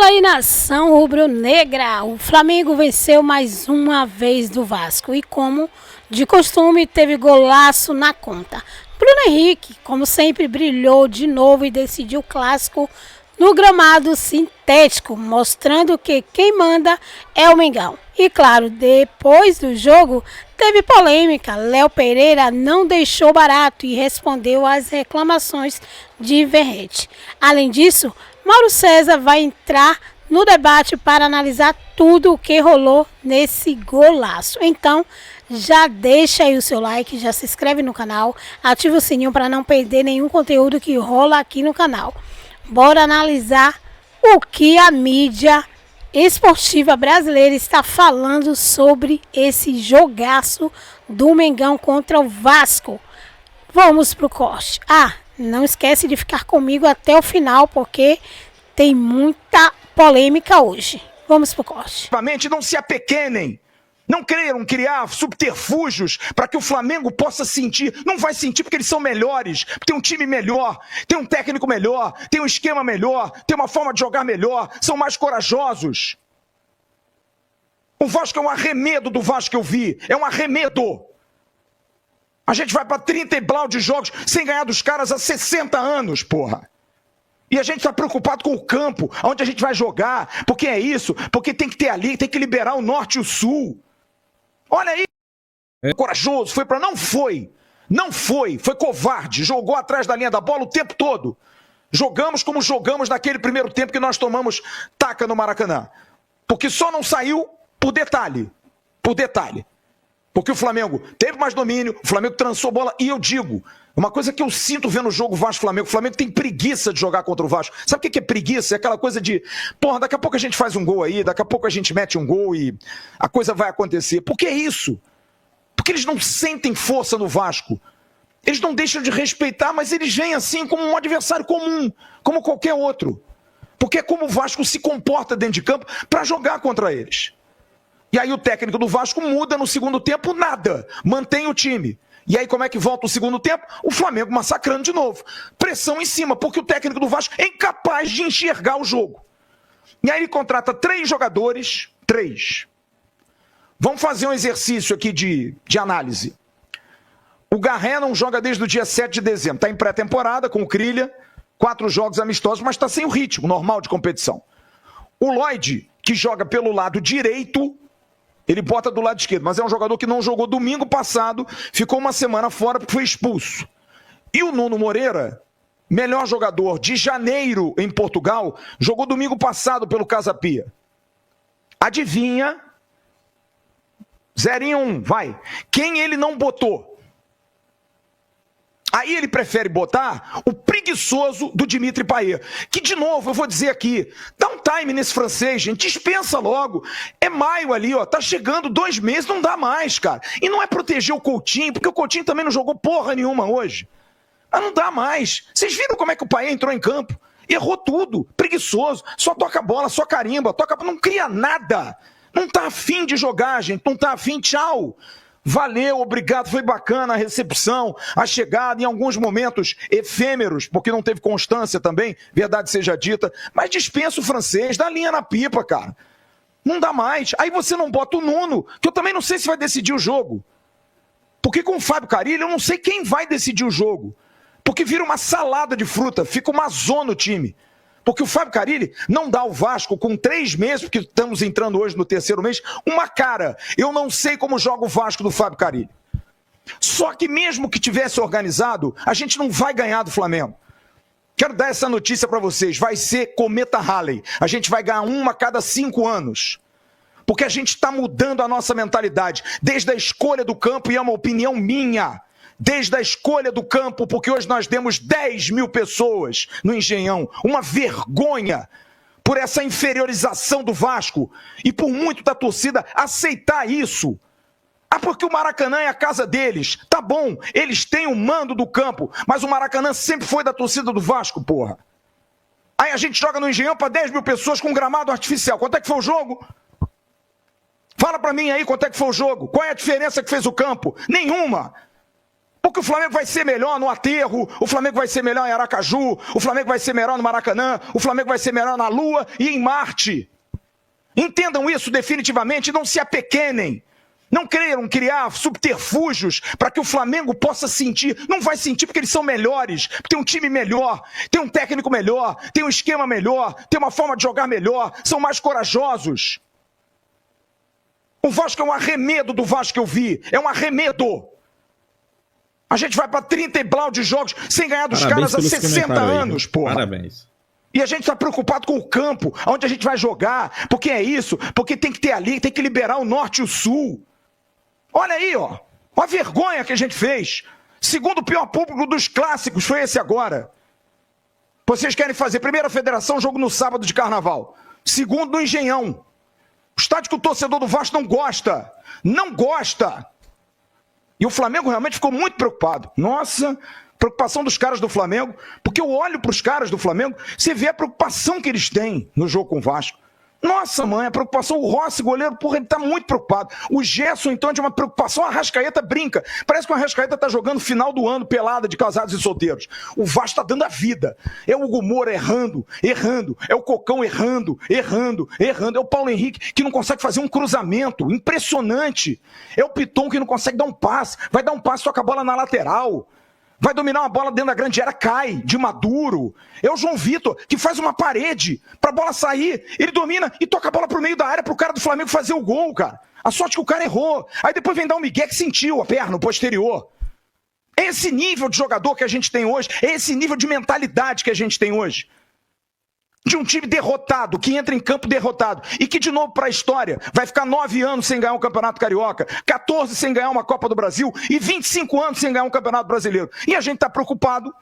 Fala aí, nação rubro-negra! O Flamengo venceu mais uma vez do Vasco e, como de costume, teve golaço na conta. Bruno Henrique, como sempre, brilhou de novo e decidiu o clássico no gramado sintético, mostrando que quem manda é o Mengão. E claro, depois do jogo, teve polêmica. Léo Pereira não deixou barato e respondeu às reclamações de Verratti. Além disso, Mauro César vai entrar no debate para analisar tudo o que rolou nesse golaço. Então, já deixa aí o seu like, já se inscreve no canal, ativa o sininho para não perder nenhum conteúdo que rola aqui no canal. Bora analisar o que a mídia esportiva brasileira está falando sobre esse jogaço do Mengão contra o Vasco. Vamos pro corte. Não esquece de ficar comigo até o final, porque tem muita polêmica hoje. Vamos pro corte. Não se apequenem. Não queiram criar subterfúgios para que o Flamengo possa sentir. Não vai sentir porque eles são melhores, tem um time melhor, tem um técnico melhor, tem um esquema melhor, tem uma forma de jogar melhor, são mais corajosos. O Vasco é um arremedo do Vasco que eu vi. É um arremedo. A gente vai para 30 e blau de jogos sem ganhar dos caras há 60 anos, porra. E a gente está preocupado com o campo, onde a gente vai jogar. Porque é isso, porque tem que ter ali, tem que liberar o norte e o sul. Olha aí, corajoso, foi para... Não foi, foi covarde, jogou atrás da linha da bola o tempo todo. Jogamos como jogamos naquele primeiro tempo que nós tomamos taca no Maracanã. Porque só não saiu por detalhe, Porque o Flamengo teve mais domínio, o Flamengo trançou bola, e eu digo, uma coisa que eu sinto vendo o jogo Vasco-Flamengo, o Flamengo tem preguiça de jogar contra o Vasco. Sabe o que é preguiça? É aquela coisa de, porra, daqui a pouco a gente faz um gol aí, daqui a pouco a gente mete um gol e a coisa vai acontecer. Por que isso? Porque eles não sentem força no Vasco. Eles não deixam de respeitar, mas eles vêm assim como um adversário comum, como qualquer outro. Porque é como o Vasco se comporta dentro de campo para jogar contra eles. E aí o técnico do Vasco muda no segundo tempo, nada, mantém o time. E aí como é que volta o segundo tempo? O Flamengo massacrando de novo. Pressão em cima, porque o técnico do Vasco é incapaz de enxergar o jogo. E aí ele contrata 3 jogadores, 3. Vamos fazer um exercício aqui de análise. O Garré não joga desde o dia 7 de dezembro, está em pré-temporada com o Crilha, 4 jogos amistosos, mas está sem o ritmo normal de competição. O Lloyd, que joga pelo lado direito, ele bota do lado esquerdo, mas é um jogador que não jogou domingo passado, ficou uma semana fora porque foi expulso. E o Nuno Moreira, melhor jogador de janeiro em Portugal, jogou domingo passado pelo Casa Pia. Adivinha? 0-1, vai. Quem ele não botou? Aí ele prefere botar o preguiçoso do Dimitri Payet, que, de novo, eu vou dizer aqui, dá um time nesse francês, gente, dispensa logo. É maio ali, ó, tá chegando 2 meses, não dá mais, cara. E não é proteger o Coutinho, porque o Coutinho também não jogou porra nenhuma hoje. Mas não dá mais. Vocês viram como é que o Payet entrou em campo? Errou tudo, preguiçoso, só toca bola, só carimba, não cria nada. Não tá afim de jogar, gente, não tá afim, tchau. Valeu, obrigado, foi bacana a recepção, a chegada, em alguns momentos efêmeros, porque não teve constância também, verdade seja dita, mas dispensa o francês, dá linha na pipa, cara. Não dá mais. Aí você não bota o Nuno, que eu também não sei se vai decidir o jogo. Porque com o Fábio Carille eu não sei quem vai decidir o jogo. Porque vira uma salada de fruta, fica uma zona o time. Porque o Fábio Carille não dá ao Vasco com 3 meses, porque estamos entrando hoje no 3º mês, uma cara. Eu não sei como joga o Vasco do Fábio Carille. Só que mesmo que tivesse organizado, a gente não vai ganhar do Flamengo. Quero dar essa notícia para vocês. Vai ser cometa Halley. A gente vai ganhar uma a cada 5 anos. Porque a gente está mudando a nossa mentalidade. Desde a escolha do campo, e é uma opinião minha. Desde a escolha do campo, porque hoje nós temos 10 mil pessoas no Engenhão. Uma vergonha por essa inferiorização do Vasco e por muito da torcida aceitar isso. Porque o Maracanã é a casa deles. Tá bom, eles têm o mando do campo, mas o Maracanã sempre foi da torcida do Vasco, porra. Aí a gente joga no Engenhão para 10 mil pessoas com gramado artificial. Quanto é que foi o jogo? Fala para mim aí quanto é que foi o jogo. Qual é a diferença que fez o campo? Nenhuma. Porque o Flamengo vai ser melhor no Aterro, o Flamengo vai ser melhor em Aracaju, o Flamengo vai ser melhor no Maracanã, o Flamengo vai ser melhor na Lua e em Marte. Entendam isso definitivamente e não se apequenem. Não queiram criar subterfúgios para que o Flamengo possa sentir. Não vai sentir porque eles são melhores, porque tem um time melhor, tem um técnico melhor, tem um esquema melhor, tem uma forma de jogar melhor, são mais corajosos. O Vasco é um arremedo do Vasco que eu vi, é um arremedo. A gente vai para 30 e blau de jogos sem ganhar dos caras há 60 anos, porra. Parabéns. E a gente está preocupado com o campo, onde a gente vai jogar, porque é isso, porque tem que ter ali, tem que liberar o norte e o sul. Olha aí, ó, a vergonha que a gente fez. Segundo pior público dos clássicos foi esse agora. Vocês querem fazer, primeira federação, jogo no sábado de carnaval. Segundo, no Engenhão. O estádio que o torcedor do Vasco não gosta. Não gosta. E o Flamengo realmente ficou muito preocupado. Nossa, preocupação dos caras do Flamengo. Porque eu olho para os caras do Flamengo, você vê a preocupação que eles têm no jogo com o Vasco. Nossa, mãe, a preocupação. O Rossi, goleiro, porra, ele tá muito preocupado. O Gerson, então, é de uma preocupação. A Arrascaeta brinca. Parece que o Arrascaeta tá jogando final do ano, pelada de casados e solteiros. O Vasco tá dando a vida. É o Hugo Moura errando. É o Cocão errando. É o Paulo Henrique, que não consegue fazer um cruzamento. Impressionante. É o Piton, que não consegue dar um passe. Vai dar um passe, toca a bola na lateral. Vai dominar uma bola dentro da grande área, cai, de maduro. É o João Vitor, que faz uma parede pra bola sair. Ele domina e toca a bola pro meio da área pro cara do Flamengo fazer o gol, cara. A sorte que o cara errou. Aí depois vem dar um migué que sentiu a perna, o posterior. É esse nível de jogador que a gente tem hoje, é esse nível de mentalidade que a gente tem hoje. De um time derrotado, que entra em campo derrotado, e que, de novo, para a história, vai ficar 9 anos sem ganhar um Campeonato Carioca, 14 sem ganhar uma Copa do Brasil, e 25 anos sem ganhar um Campeonato Brasileiro. E a gente está preocupado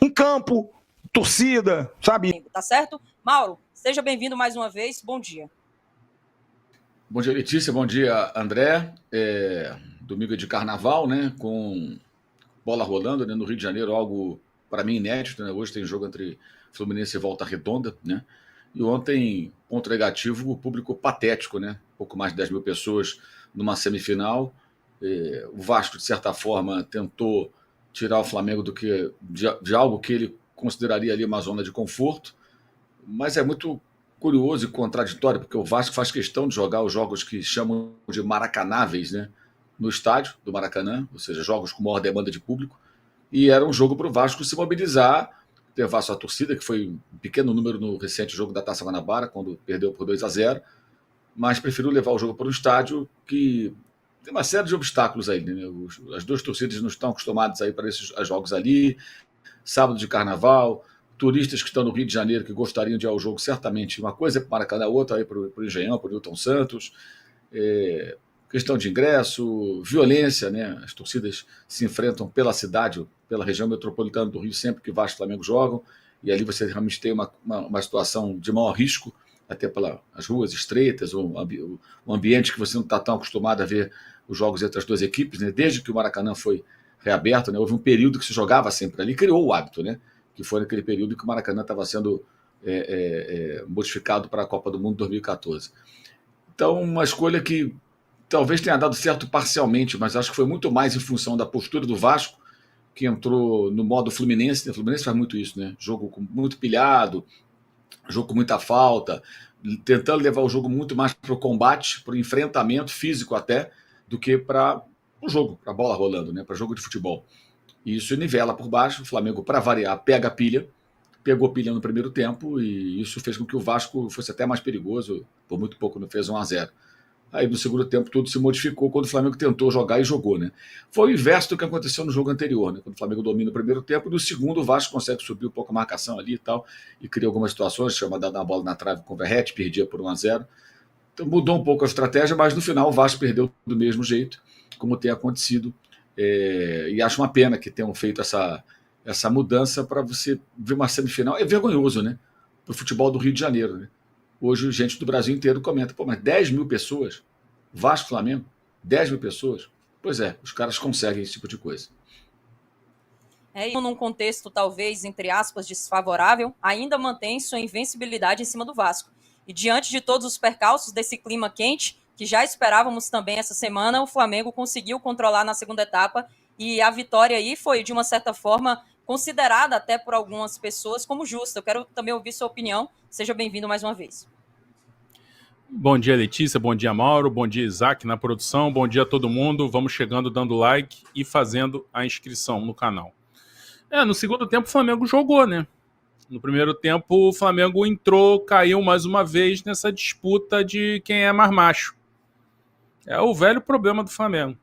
em campo, torcida, sabe? Tá certo? Mauro, seja bem-vindo mais uma vez, bom dia. Bom dia, Letícia, bom dia, André. Domingo é de carnaval, né, com bola rolando, né, no Rio de Janeiro, algo, para mim, inédito, né? Hoje tem jogo entre Fluminense e Volta Redonda, né? E ontem, ponto negativo, o público patético, né? Pouco mais de 10 mil pessoas numa semifinal. O Vasco, de certa forma, tentou tirar o Flamengo de algo que ele consideraria ali uma zona de conforto, mas é muito curioso e contraditório, porque o Vasco faz questão de jogar os jogos que chamam de maracanáveis, né? No estádio do Maracanã, ou seja, jogos com maior demanda de público, e era um jogo para o Vasco se mobilizar, levar sua torcida, que foi um pequeno número no recente jogo da Taça Guanabara, quando perdeu por 2-0, mas preferiu levar o jogo para um estádio que tem uma série de obstáculos aí, né? As duas torcidas não estão acostumadas aí para esses jogos ali, sábado de carnaval, turistas que estão no Rio de Janeiro que gostariam de ir ao jogo, certamente, uma coisa é para o Maracanã, outra aí para o Engenhão, para o Newton Santos, questão de ingresso, violência, né? As torcidas se enfrentam pela cidade, pela região metropolitana do Rio, sempre que Vasco e Flamengo jogam, e ali você realmente tem uma situação de maior risco, até pelas ruas estreitas, um ambiente que você não está tão acostumado a ver os jogos entre as duas equipes, né? Desde que o Maracanã foi reaberto, né? Houve um período que se jogava sempre ali, criou o hábito, né? Que foi naquele período que o Maracanã estava sendo modificado para a Copa do Mundo 2014. Então, uma escolha que talvez tenha dado certo parcialmente, mas acho que foi muito mais em função da postura do Vasco, que entrou no modo Fluminense, né? O Fluminense faz muito isso, né? Jogo muito pilhado, jogo com muita falta, tentando levar o jogo muito mais para o combate, para o enfrentamento físico até, do que para o jogo, para a bola rolando, né? Para jogo de futebol. E isso nivela por baixo, o Flamengo, para variar, pega a pilha, pegou pilha no primeiro tempo, e isso fez com que o Vasco fosse até mais perigoso, por muito pouco não fez 1-0. Aí no segundo tempo tudo se modificou quando o Flamengo tentou jogar e jogou, né? Foi o inverso do que aconteceu no jogo anterior, né? Quando o Flamengo domina o primeiro tempo, no segundo o Vasco consegue subir um pouco a marcação ali e tal, e cria algumas situações, chama de dar uma bola na trave com o Verratti, perdia por 1-0. Então mudou um pouco a estratégia, mas no final o Vasco perdeu do mesmo jeito, como tem acontecido. E acho uma pena que tenham feito essa mudança para você ver uma semifinal. É vergonhoso, né? Para o futebol do Rio de Janeiro, né? Hoje, gente do Brasil inteiro comenta, pô, mas 10 mil pessoas, Vasco, Flamengo, 10 mil pessoas? Pois é, os caras conseguem esse tipo de coisa. E num contexto, talvez, entre aspas, desfavorável, ainda mantém sua invencibilidade em cima do Vasco. E diante de todos os percalços desse clima quente, que já esperávamos também essa semana, o Flamengo conseguiu controlar na segunda etapa E a vitória aí foi, de uma certa forma, considerada até por algumas pessoas como justa. Eu quero também ouvir sua opinião. Seja bem-vindo mais uma vez. Bom dia, Letícia. Bom dia, Mauro. Bom dia, Isaac, na produção. Bom dia a todo mundo. Vamos chegando, dando like e fazendo a inscrição no canal. No segundo tempo o Flamengo jogou, né? No primeiro tempo o Flamengo entrou, caiu mais uma vez nessa disputa de quem é mais macho. É o velho problema do Flamengo.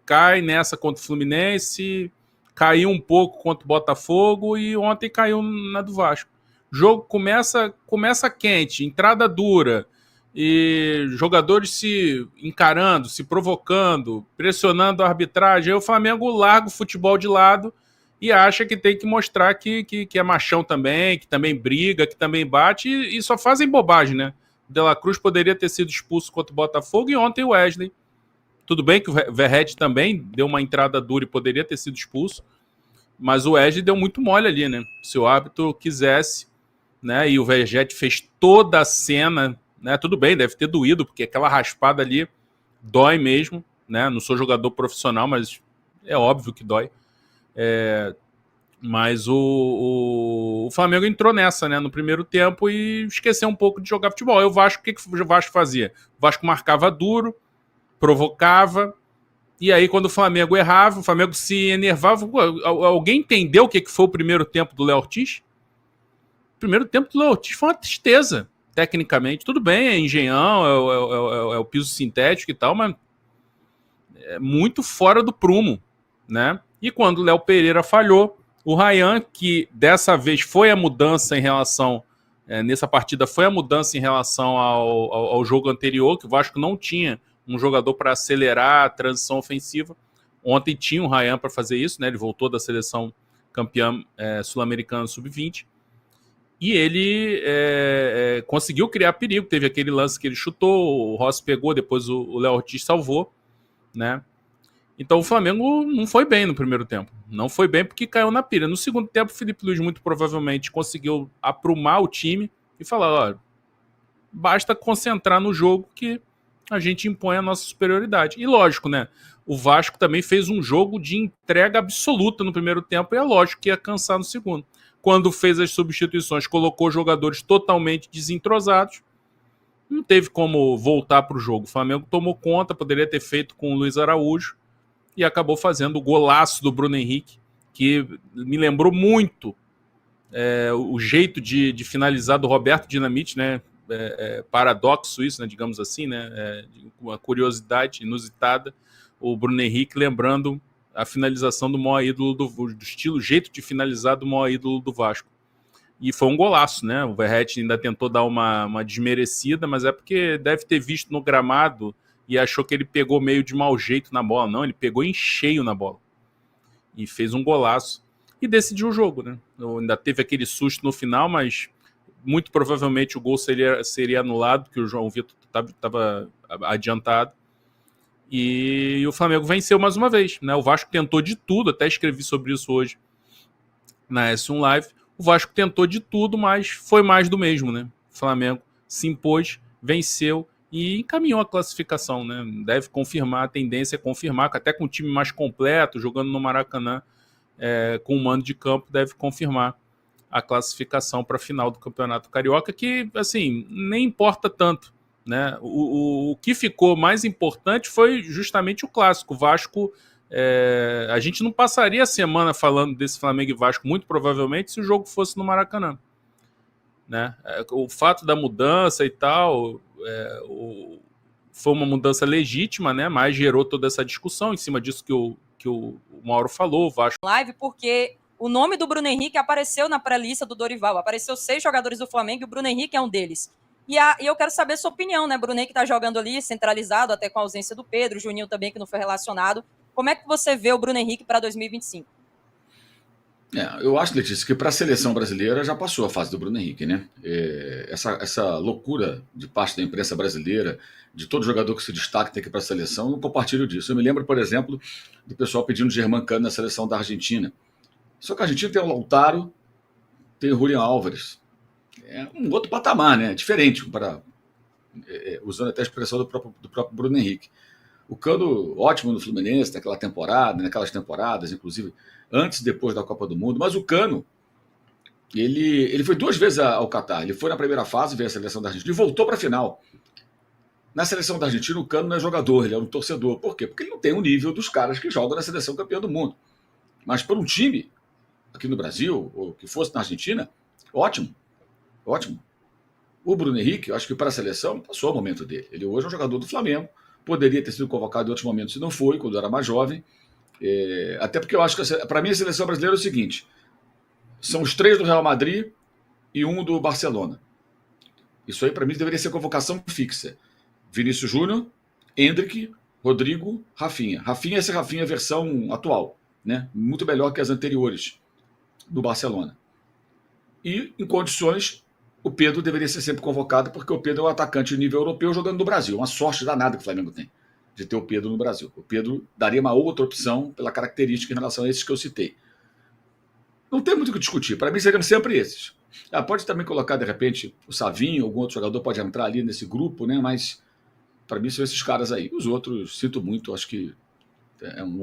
Cai nessa contra o Fluminense, caiu um pouco contra o Botafogo e ontem caiu na do Vasco. O jogo começa quente, entrada dura, e jogadores se encarando, se provocando, pressionando a arbitragem. Aí o Flamengo larga o futebol de lado e acha que tem que mostrar que é machão também, que também briga, que também bate, e só fazem bobagem, né? O De La Cruz poderia ter sido expulso contra o Botafogo e ontem o Wesley. Tudo bem que o Verratti também deu uma entrada dura e poderia ter sido expulso, mas o Wesley deu muito mole ali, né? Se o árbitro quisesse, né? E o Verratti fez toda a cena, né? Tudo bem, deve ter doído, porque aquela raspada ali dói mesmo, né? Não sou jogador profissional, mas é óbvio que dói. Mas o Flamengo entrou nessa, né, no primeiro tempo e esqueceu um pouco de jogar futebol. Aí o Vasco, o que o Vasco fazia? O Vasco marcava duro, provocava, e aí quando o Flamengo errava, o Flamengo se enervava. Alguém entendeu o que foi o primeiro tempo do Léo Ortiz? O primeiro tempo do Léo Ortiz foi uma tristeza, tecnicamente. Tudo bem, é engenhão, é o piso sintético e tal, mas é muito fora do prumo, né? E quando o Léo Pereira falhou, o Ryan, que dessa vez foi a mudança em relação... nessa partida foi a mudança em relação ao jogo anterior, que o Vasco não tinha um jogador para acelerar a transição ofensiva. Ontem tinha o Ryan para fazer isso, né? Ele voltou da seleção campeã sul-americana sub-20. E ele conseguiu criar perigo. Teve aquele lance que ele chutou, o Rossi pegou, depois o Léo Ortiz salvou, né? Então o Flamengo não foi bem no primeiro tempo. Não foi bem porque caiu na pilha. No segundo tempo, o Felipe Luiz muito provavelmente conseguiu aprumar o time e falar, ó, basta concentrar no jogo que a gente impõe a nossa superioridade. E lógico, né? O Vasco também fez um jogo de entrega absoluta no primeiro tempo e é lógico que ia cansar no segundo. Quando fez as substituições, colocou jogadores totalmente desentrosados, não teve como voltar para o jogo. O Flamengo tomou conta, poderia ter feito com o Luiz Araújo, e acabou fazendo o golaço do Bruno Henrique, que me lembrou muito o jeito de finalizar do Roberto Dinamite, né? Paradoxo isso, né? Digamos assim, né? Uma curiosidade inusitada, o Bruno Henrique lembrando a finalização do maior ídolo do estilo, jeito de finalizar do maior ídolo do Vasco. E foi um golaço, né? O Verratti ainda tentou dar uma desmerecida, mas é porque deve ter visto no gramado e achou que ele pegou meio de mau jeito na bola. Não, ele pegou em cheio na bola. E fez um golaço. E decidiu o jogo, né? Ainda teve aquele susto no final, mas muito provavelmente o gol seria anulado, porque o João Vitor estava adiantado. E o Flamengo venceu mais uma vez, né? O Vasco tentou de tudo, até escrevi sobre isso hoje na S1 Live. O Vasco tentou de tudo, mas foi mais do mesmo, né? O Flamengo se impôs, venceu e encaminhou a classificação, né? Deve confirmar, a tendência é confirmar, até com o time mais completo, jogando no Maracanã, com o mando de campo, deve confirmar a classificação para a final do Campeonato Carioca, que, assim, nem importa tanto, né? O que ficou mais importante foi justamente o clássico. O Vasco, a gente não passaria a semana falando desse Flamengo e Vasco, muito provavelmente, se o jogo fosse no Maracanã, né? O fato da mudança e tal, foi uma mudança legítima, né? Mas gerou toda essa discussão em cima disso que o Mauro falou. O Vasco live, porque o nome do Bruno Henrique apareceu na pré-lista do Dorival. Apareceu 6 jogadores do Flamengo e o Bruno Henrique é um deles. E eu quero saber a sua opinião, né? Bruno Henrique tá jogando ali, centralizado, até com a ausência do Pedro, o Juninho também, que não foi relacionado. Como é que você vê o Bruno Henrique para 2025? Eu acho, Letícia, que para a seleção brasileira já passou a fase do Bruno Henrique, né? Essa loucura de parte da imprensa brasileira, de todo jogador que se destaca tem que ir para a seleção, eu não compartilho disso. Eu me lembro, por exemplo, do pessoal pedindo Germán Cano na seleção da Argentina. Só que a Argentina tem o Lautaro, tem o Julián Álvares. É um outro patamar, né? Diferente, usando até a expressão do próprio Bruno Henrique. O Cano, ótimo no Fluminense, naquelas temporadas, inclusive antes e depois da Copa do Mundo. Mas o Cano, ele foi 2 vezes ao Catar. Ele foi na primeira fase, veio a seleção da Argentina e voltou para a final. Na seleção da Argentina, o Cano não é jogador, ele é um torcedor. Por quê? Porque ele não tem o nível dos caras que jogam na seleção campeã do mundo. Mas para um time, aqui no Brasil, ou que fosse na Argentina, ótimo. Ótimo. O Bruno Henrique, eu acho que para a seleção, passou o momento dele. Ele hoje é um jogador do Flamengo, poderia ter sido convocado em outros momentos, se não foi, quando era mais jovem. Até porque eu acho que, para mim, a seleção brasileira é o seguinte: são os 3 do Real Madrid e 1 do Barcelona. Isso aí, para mim, deveria ser convocação fixa. Vinícius Júnior, Endrick, Rodrigo, Rafinha. Essa Rafinha versão atual, né? Muito melhor que as anteriores do Barcelona. E, em condições, o Pedro deveria ser sempre convocado, porque o Pedro é um atacante de nível europeu jogando no Brasil. Uma sorte danada que o Flamengo tem de ter o Pedro no Brasil. O Pedro daria uma outra opção pela característica em relação a esses que eu citei. Não tem muito o que discutir. Para mim, seriam sempre esses. Pode também colocar, de repente, o Savinho, algum outro jogador pode entrar ali nesse grupo, né? Mas para mim são esses caras aí. Os outros, sinto muito, acho que é um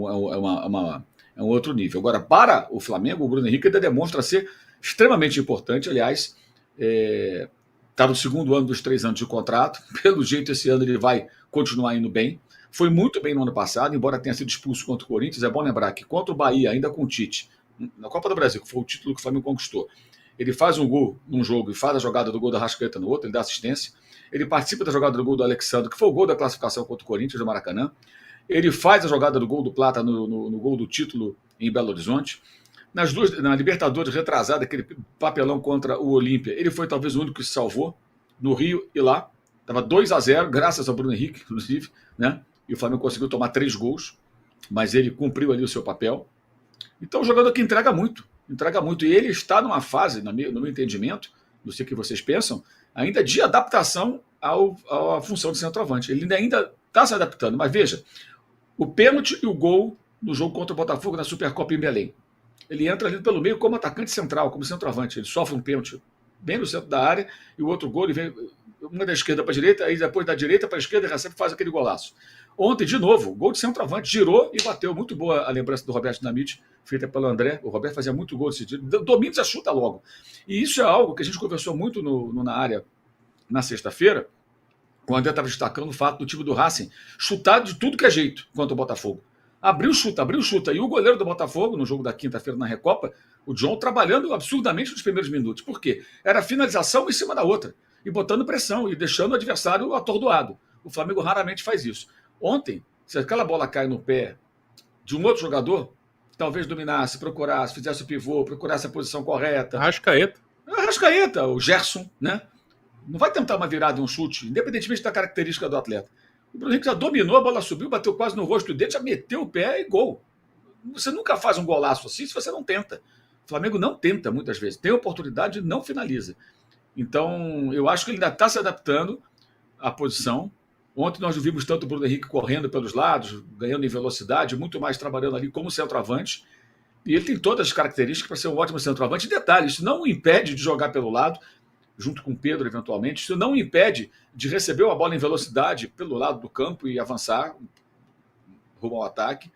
outro nível. Agora, para o Flamengo, o Bruno Henrique ainda demonstra ser extremamente importante. Aliás, está no segundo ano dos 3 anos de contrato. Pelo jeito, esse ano ele vai continuar indo bem. Foi muito bem no ano passado, embora tenha sido expulso contra o Corinthians. É bom lembrar que contra o Bahia, ainda com o Tite, na Copa do Brasil, que foi o título que o Flamengo conquistou, ele faz um gol num jogo e faz a jogada do gol da Arrascaeta no outro, ele dá assistência. Ele participa da jogada do gol do Alexandre, que foi o gol da classificação contra o Corinthians do Maracanã. Ele faz a jogada do gol do Plata no gol do título em Belo Horizonte. Na Libertadores retrasada, aquele papelão contra o Olímpia, ele foi talvez o único que se salvou no Rio e lá. Estava 2-0, graças ao Bruno Henrique, inclusive, né? E o Flamengo conseguiu tomar 3 gols, mas ele cumpriu ali o seu papel. Então, um jogador que entrega muito. E ele está numa fase, no meu entendimento, não sei o que vocês pensam, ainda de adaptação à função de centroavante. Ele ainda está se adaptando. Mas veja, o pênalti e o gol no jogo contra o Botafogo na Supercopa em Belém. Ele entra ali pelo meio como atacante central, como centroavante. Ele sofre um pênalti bem no centro da área e o outro gol, ele vem uma da esquerda para a direita, aí depois da direita para a esquerda, recebe e faz aquele golaço. Ontem, de novo, gol de centroavante, girou e bateu. Muito boa a lembrança do Roberto Dinamite, feita pelo André. O Roberto fazia muito gol desse dia. Domina, já chuta logo. E isso é algo que a gente conversou muito na área na sexta-feira, quando o André estava destacando o fato do time do Racing chutar de tudo que é jeito contra o Botafogo. Abriu, chuta. E o goleiro do Botafogo, no jogo da quinta-feira na Recopa, o John, trabalhando absurdamente nos primeiros minutos. Por quê? Era finalização em cima da outra. E botando pressão e deixando o adversário atordoado. O Flamengo raramente faz isso. Ontem, se aquela bola cai no pé de um outro jogador, talvez dominasse, procurasse, fizesse o pivô, procurasse a posição correta. Arrascaeta, o Gerson, né? Não vai tentar uma virada e um chute, independentemente da característica do atleta. O Bruno Henrique já dominou, a bola subiu, bateu quase no rosto dele, já meteu o pé e gol. Você nunca faz um golaço assim se você não tenta. O Flamengo não tenta muitas vezes. Tem oportunidade e não finaliza. Então, eu acho que ele ainda está se adaptando à posição. Ontem nós vimos tanto o Bruno Henrique correndo pelos lados, ganhando em velocidade, muito mais trabalhando ali como centroavante. E ele tem todas as características para ser um ótimo centroavante. E detalhe, isso não o impede de jogar pelo lado, junto com o Pedro, eventualmente. Isso não o impede de receber uma bola em velocidade pelo lado do campo e avançar rumo ao ataque.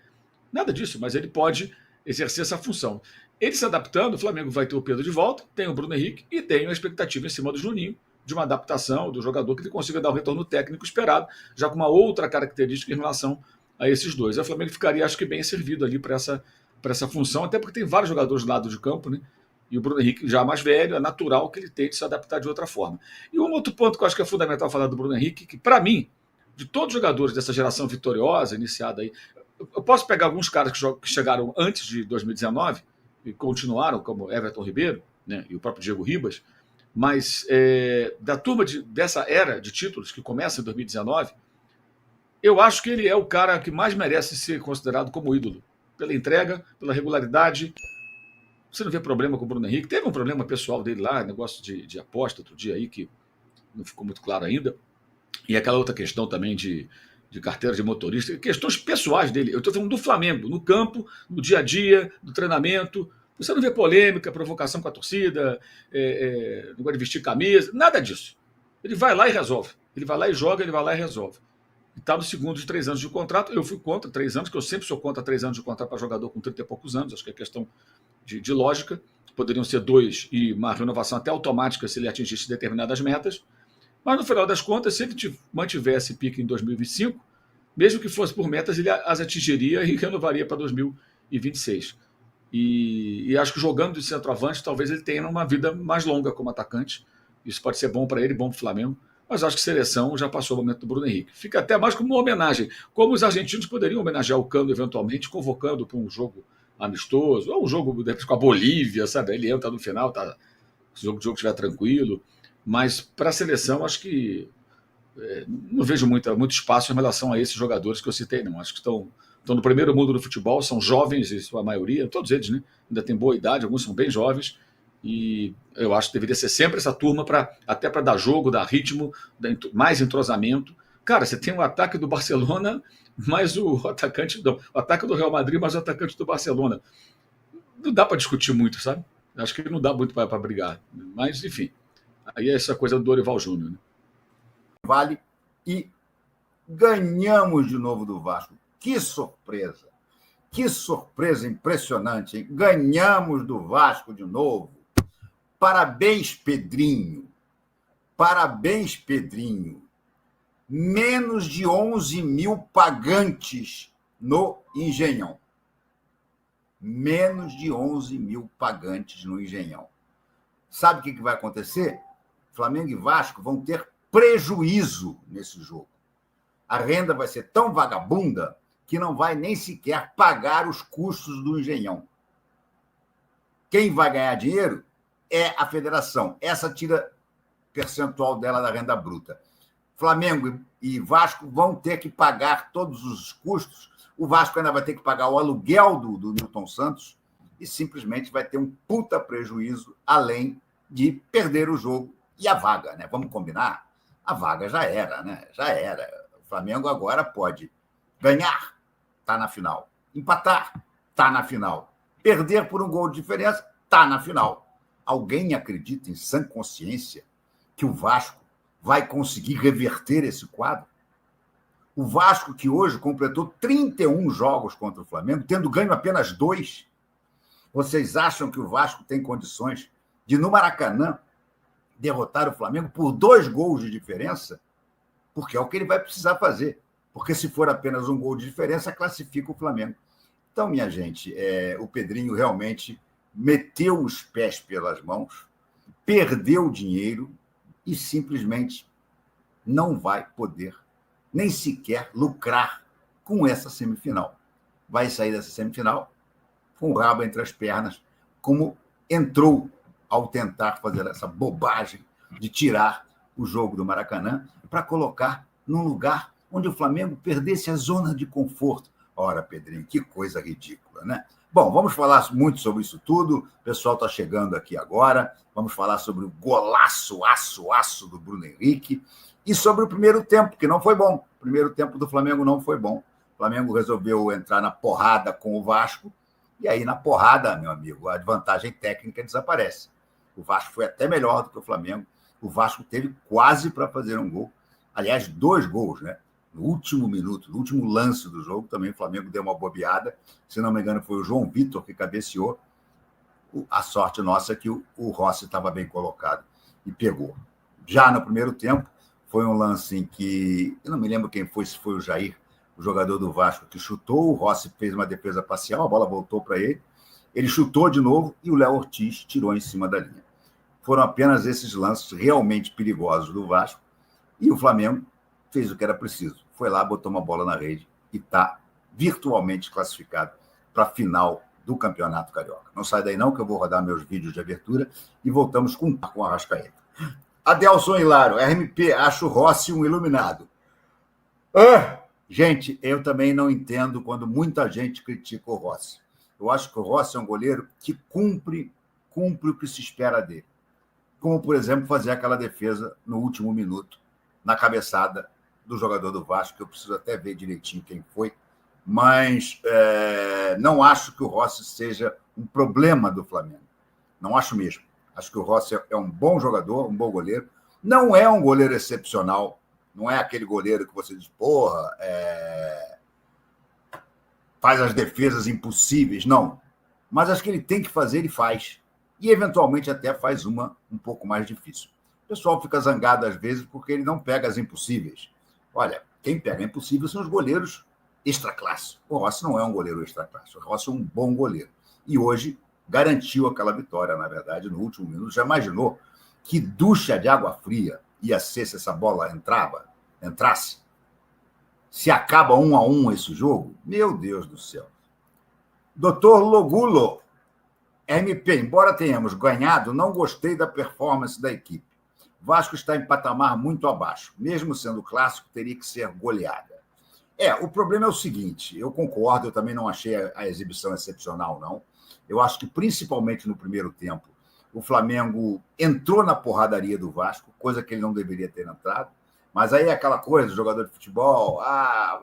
Nada disso, mas ele pode exercer essa função. Ele se adaptando, o Flamengo vai ter o Pedro de volta, tem o Bruno Henrique e tem a expectativa em cima do Juninho, de uma adaptação do jogador que ele consiga dar o retorno técnico esperado, já com uma outra característica em relação a esses dois. O Flamengo ficaria, acho que, bem servido ali para essa função, até porque tem vários jogadores do lado de campo, né? E o Bruno Henrique, já mais velho, é natural que ele tente se adaptar de outra forma. E um outro ponto que eu acho que é fundamental falar do Bruno Henrique, que para mim, de todos os jogadores dessa geração vitoriosa, iniciada aí, eu posso pegar alguns caras que chegaram antes de 2019 e continuaram, como Everton Ribeiro, né, e o próprio Diego Ribas, mas da turma dessa era de títulos que começa em 2019, eu acho que ele é o cara que mais merece ser considerado como ídolo, pela entrega, pela regularidade. Você não vê problema com o Bruno Henrique. Teve um problema pessoal dele lá, negócio de aposta outro dia aí, que não ficou muito claro ainda. E aquela outra questão também de carteira de motorista, questões pessoais dele. Eu estou falando do Flamengo, no campo, no dia a dia, no treinamento. Você não vê polêmica, provocação com a torcida, negócio de vestir camisa, nada disso. Ele vai lá e resolve. Ele vai lá e joga, ele vai lá e resolve. está no segundo de 3 anos de contrato. Eu fui contra 3 anos, que eu sempre sou contra 3 anos de contrato para jogador com 30 e poucos anos. Acho que é questão de lógica. Poderiam ser 2 e uma renovação até automática se ele atingisse determinadas metas. Mas, no final das contas, se ele mantivesse pique em 2025, mesmo que fosse por metas, ele as atingiria e renovaria para 2026. E acho que jogando de centroavante, talvez ele tenha uma vida mais longa como atacante. Isso pode ser bom para ele, bom para o Flamengo. Mas acho que seleção já passou o momento do Bruno Henrique. Fica até mais como uma homenagem. Como os argentinos poderiam homenagear o Cano, eventualmente, convocando para um jogo amistoso, ou um jogo de repente, com a Bolívia, sabe? Ele entra no final, tá? Se o jogo estiver tranquilo. Mas para a seleção, acho que não vejo muito espaço em relação a esses jogadores que eu citei, não. Acho que estão no primeiro mundo do futebol, são jovens, em sua maioria, todos eles, né? Ainda têm boa idade, alguns são bem jovens. E eu acho que deveria ser sempre essa turma, até para dar jogo, dar ritmo, mais entrosamento. Cara, você tem o ataque do Barcelona, mais o atacante o ataque do Real Madrid, mais o atacante do Barcelona. Não dá para discutir muito, sabe? Acho que não dá muito para brigar. Mas, enfim, aí é essa coisa do Dorival Júnior. Né? Vale e ganhamos de novo do Vasco. Que surpresa! Que surpresa impressionante, hein? Ganhamos do Vasco de novo. Parabéns, Pedrinho. Parabéns, Pedrinho. Menos de 11 mil pagantes no Engenhão. Menos de 11 mil pagantes no Engenhão. Sabe o que vai acontecer? Flamengo e Vasco vão ter prejuízo nesse jogo. A renda vai ser tão vagabunda que não vai nem sequer pagar os custos do Engenhão. Quem vai ganhar dinheiro é a federação. Essa tira percentual dela da renda bruta. Flamengo e Vasco vão ter que pagar todos os custos. O Vasco ainda vai ter que pagar o aluguel do Nilton Santos e simplesmente vai ter um puta prejuízo, além de perder o jogo e a vaga, né? Vamos combinar? A vaga já era, né? Já era. O Flamengo agora pode ganhar, está na final. Empatar, está na final. Perder por um gol de diferença, está na final. Alguém acredita em sã consciência que o Vasco vai conseguir reverter esse quadro? O Vasco, que hoje completou 31 jogos contra o Flamengo, tendo ganho apenas 2. Vocês acham que o Vasco tem condições de, no Maracanã, derrotar o Flamengo por 2 gols de diferença? Porque é o que ele vai precisar fazer. Porque se for apenas um gol de diferença, classifica o Flamengo. Então, minha gente, o Pedrinho realmente meteu os pés pelas mãos, perdeu o dinheiro e simplesmente não vai poder nem sequer lucrar com essa semifinal. Vai sair dessa semifinal com o rabo entre as pernas, como entrou ao tentar fazer essa bobagem de tirar o jogo do Maracanã para colocar num lugar onde o Flamengo perdesse a zona de conforto. Ora, Pedrinho, que coisa ridícula, né? Bom, vamos falar muito sobre isso tudo. O pessoal está chegando aqui agora. Vamos falar sobre o golaço, aço do Bruno Henrique e sobre o primeiro tempo, que não foi bom. O primeiro tempo do Flamengo não foi bom. O Flamengo resolveu entrar na porrada com o Vasco e aí, na porrada, meu amigo, a vantagem técnica desaparece. O Vasco foi até melhor do que o Flamengo. O Vasco teve quase para fazer um gol. Aliás, 2 gols, né? No último minuto, no último lance do jogo, também o Flamengo deu uma bobeada. Se não me engano, foi o João Vitor que cabeceou. A sorte nossa é que o Rossi estava bem colocado e pegou. Já no primeiro tempo, foi um lance em que... Eu não me lembro quem foi, se foi o Jair, o jogador do Vasco, que chutou. O Rossi fez uma defesa parcial, a bola voltou para ele. Ele chutou de novo e o Léo Ortiz tirou em cima da linha. Foram apenas esses lances realmente perigosos do Vasco. E o Flamengo fez o que era preciso. Foi lá, botou uma bola na rede e está virtualmente classificado para a final do Campeonato Carioca. Não sai daí não, que eu vou rodar meus vídeos de abertura e voltamos com a Arrascaeta. Adelson Hilário, RMP, acho o Rossi um iluminado. Gente, eu também não entendo quando muita gente critica o Rossi. Eu acho que o Rossi é um goleiro que cumpre o que se espera dele. Como, por exemplo, fazer aquela defesa no último minuto, na cabeçada do jogador do Vasco, que eu preciso até ver direitinho quem foi, mas não acho que o Rossi seja um problema do Flamengo. Não acho mesmo. Acho que o Rossi é um bom jogador, um bom goleiro. Não é um goleiro excepcional, Não é aquele goleiro que você diz, porra, faz as defesas impossíveis, não. Mas as que ele tem que fazer, ele faz. E, eventualmente, até faz uma um pouco mais difícil. O pessoal fica zangado, às vezes, porque ele não pega as impossíveis. Olha, quem pega impossível são os goleiros extra-classe. O Rossi não é um goleiro extra-classe. O Rossi é um bom goleiro. E hoje garantiu aquela vitória, na verdade, no último minuto. Já imaginou que ducha de água fria ia ser se essa bola entrasse? Se acaba 1-1 esse jogo? Meu Deus do céu. Doutor Logulo, MP, embora tenhamos ganhado, não gostei da performance da equipe. Vasco está em patamar muito abaixo. Mesmo sendo clássico, teria que ser goleada. O problema é o seguinte, eu concordo, eu também não achei a exibição excepcional, não. Eu acho que, principalmente no primeiro tempo, o Flamengo entrou na porradaria do Vasco, coisa que ele não deveria ter entrado. Mas aí é aquela coisa, do jogador de futebol,